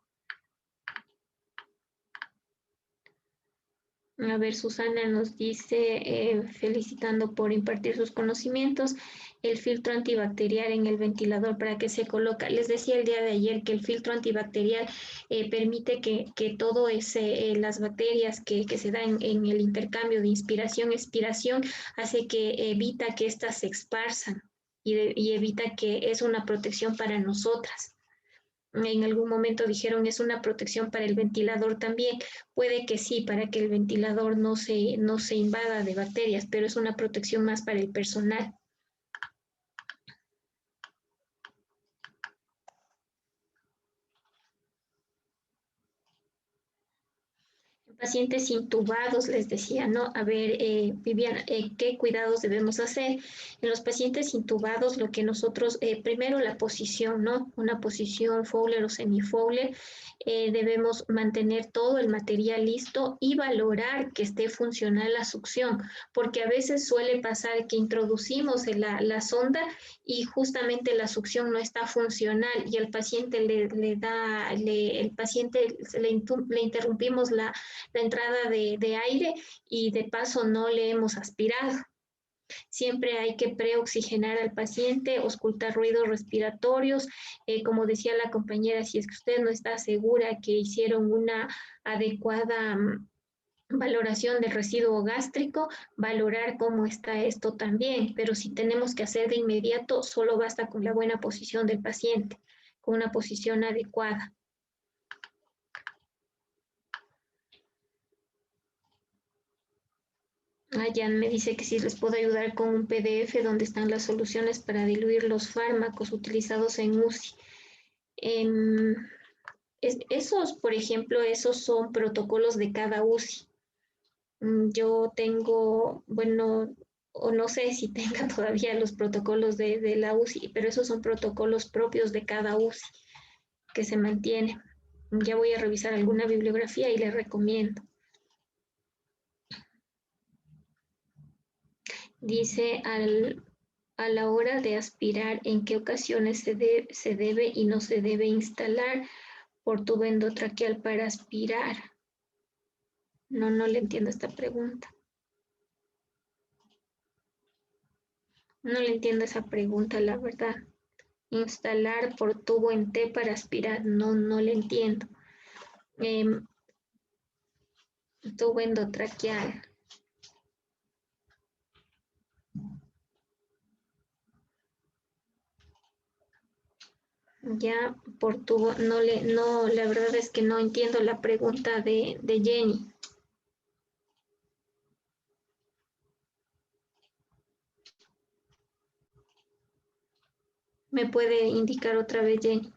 A ver, Susana nos dice, felicitando por impartir sus conocimientos, el filtro antibacterial en el ventilador, ¿para qué se coloca? Les decía el día de ayer que el filtro antibacterial permite que todo las bacterias que se dan en el intercambio de inspiración-expiración, hace que evita que éstas se esparzan y evita que es una protección para nosotras. En algún momento dijeron es una protección para el ventilador también. Puede que sí, para que el ventilador no se invada de bacterias, pero es una protección más para el personal. Pacientes intubados, les decía, ¿no? A ver, Viviana, ¿qué cuidados debemos hacer? En los pacientes intubados, lo que nosotros, primero la posición, ¿no? Una posición Fowler o semi-Fowler, debemos mantener todo el material listo y valorar que esté funcional la succión, porque a veces suele pasar que introducimos la sonda y justamente la succión no está funcional y al paciente le interrumpimos la entrada de aire y de paso no le hemos aspirado. Siempre hay que preoxigenar al paciente, auscultar ruidos respiratorios. Como decía la compañera, si es que usted no está segura que hicieron una adecuada valoración del residuo gástrico, valorar cómo está esto también. Pero si tenemos que hacer de inmediato, solo basta con la buena posición del paciente, con una posición adecuada. Jan me dice que si les puedo ayudar con un PDF donde están las soluciones para diluir los fármacos utilizados en UCI. Esos, por ejemplo, esos son protocolos de cada UCI. Yo tengo, bueno, o no sé si tenga todavía los protocolos de la UCI, pero esos son protocolos propios de cada UCI que se mantiene. Ya voy a revisar alguna bibliografía y les recomiendo. Dice a la hora de aspirar, ¿en qué ocasiones se debe y no se debe instalar por tubo endotraqueal para aspirar? No le entiendo esta pregunta. No le entiendo esa pregunta, la verdad. Instalar por tubo en T para aspirar, no le entiendo. Tubo endotraqueal. Ya por tubo, la verdad es que no entiendo la pregunta de Jenny. ¿Me puede indicar otra vez, Jenny?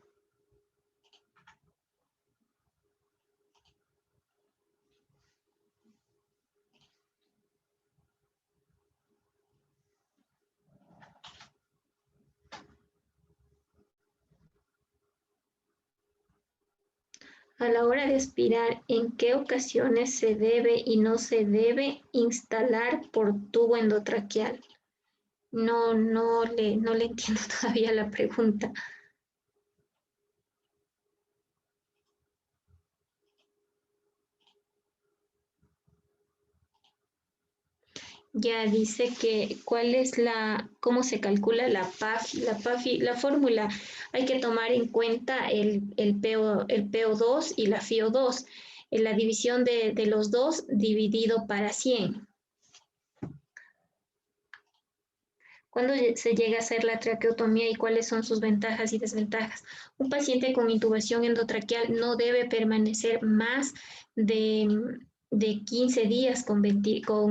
A la hora de aspirar, ¿en qué ocasiones se debe y no se debe instalar por tubo endotraqueal? No le entiendo todavía la pregunta. Ya dice que cómo se calcula la PAFI, la fórmula. Hay que tomar en cuenta el PO2 y la FiO2. En la división de los dos dividido para 100. ¿Cuándo se llega a hacer la traqueotomía y cuáles son sus ventajas y desventajas? Un paciente con intubación endotraqueal no debe permanecer más de 15 días con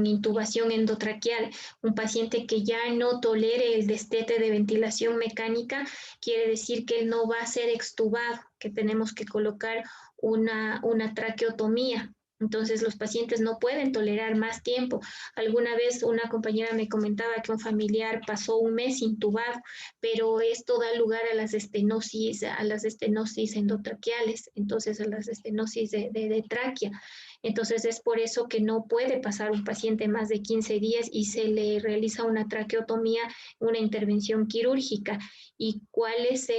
intubación endotraqueal. Un paciente que ya no tolere el destete de ventilación mecánica quiere decir que él no va a ser extubado, que tenemos que colocar una traqueotomía. Entonces los pacientes no pueden tolerar más tiempo. Alguna vez una compañera me comentaba que un familiar pasó un mes intubado, pero esto da lugar a las estenosis endotraqueales, entonces a las estenosis de tráquea. Entonces es por eso que no puede pasar un paciente más de 15 días y se le realiza una traqueotomía, una intervención quirúrgica. ¿Y cuál es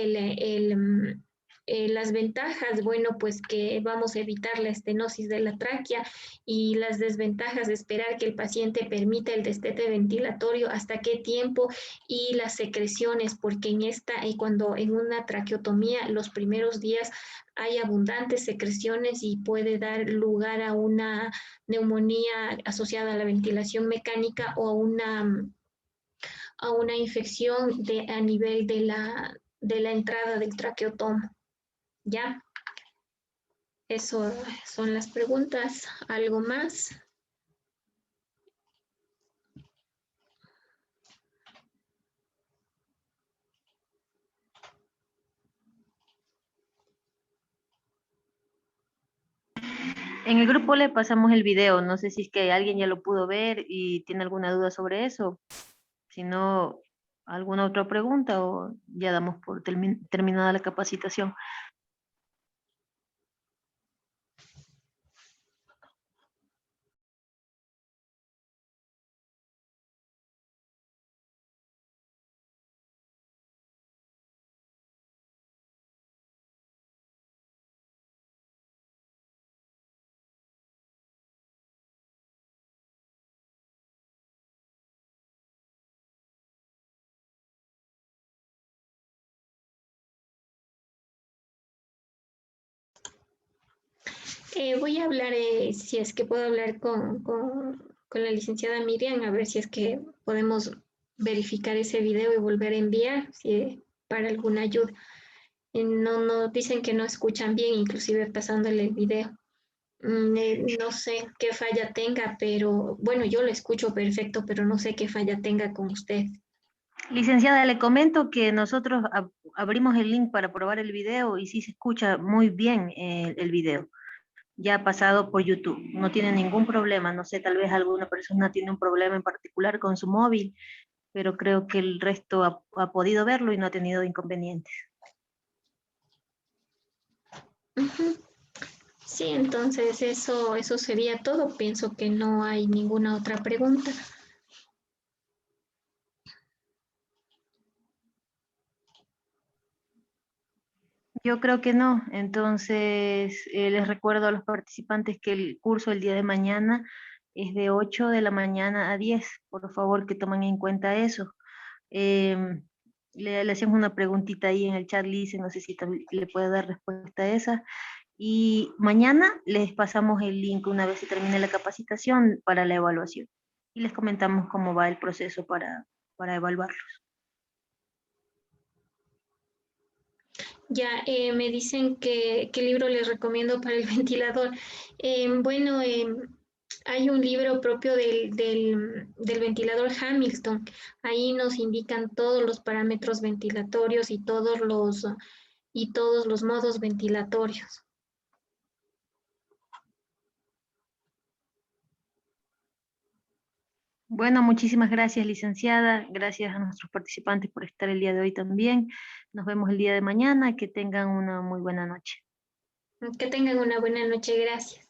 las ventajas? Bueno, pues que vamos a evitar la estenosis de la tráquea, y las desventajas de esperar que el paciente permita el destete ventilatorio, hasta qué tiempo, y las secreciones, porque cuando en una traqueotomía los primeros días hay abundantes secreciones y puede dar lugar a una neumonía asociada a la ventilación mecánica o a una infección a nivel de la entrada del traqueotomo. ¿Ya? Eso son las preguntas. ¿Algo más? En el grupo le pasamos el video, no sé si es que alguien ya lo pudo ver y tiene alguna duda sobre eso. Si no, alguna otra pregunta o ya damos por terminada la capacitación. Voy a hablar, si es que puedo hablar con la licenciada Miriam, a ver si es que podemos verificar ese video y volver a enviar para alguna ayuda. No dicen que no escuchan bien, inclusive pasándole el video. No sé qué falla tenga, pero bueno, yo lo escucho perfecto, pero no sé qué falla tenga con usted. Licenciada, le comento que nosotros abrimos el link para probar el video y sí se escucha muy bien el video. Ya ha pasado por YouTube, no tiene ningún problema. No sé, tal vez alguna persona tiene un problema en particular con su móvil, pero creo que el resto ha podido verlo y no ha tenido inconvenientes. Ujú. Sí, entonces eso sería todo. Pienso que no hay ninguna otra pregunta. Yo creo que no. Entonces, les recuerdo a los participantes que el curso el día de mañana es de 8 de la mañana a 10. Por favor, que tomen en cuenta eso. Em, le hacemos una preguntita ahí en el chat, Lice, no sé si le puede dar respuesta a esa. Y mañana les pasamos el link una vez se termine la capacitación para la evaluación. Y les comentamos cómo va el proceso para evaluarlos. Ya me dicen que qué libro les recomiendo para el ventilador. Bueno, hay un libro propio del ventilador Hamilton. Ahí nos indican todos los parámetros ventilatorios y todos los modos ventilatorios. Bueno, muchísimas gracias, licenciada. Gracias a nuestros participantes por estar el día de hoy también. Nos vemos el día de mañana. Que tengan una muy buena noche. Que tengan una buena noche. Gracias.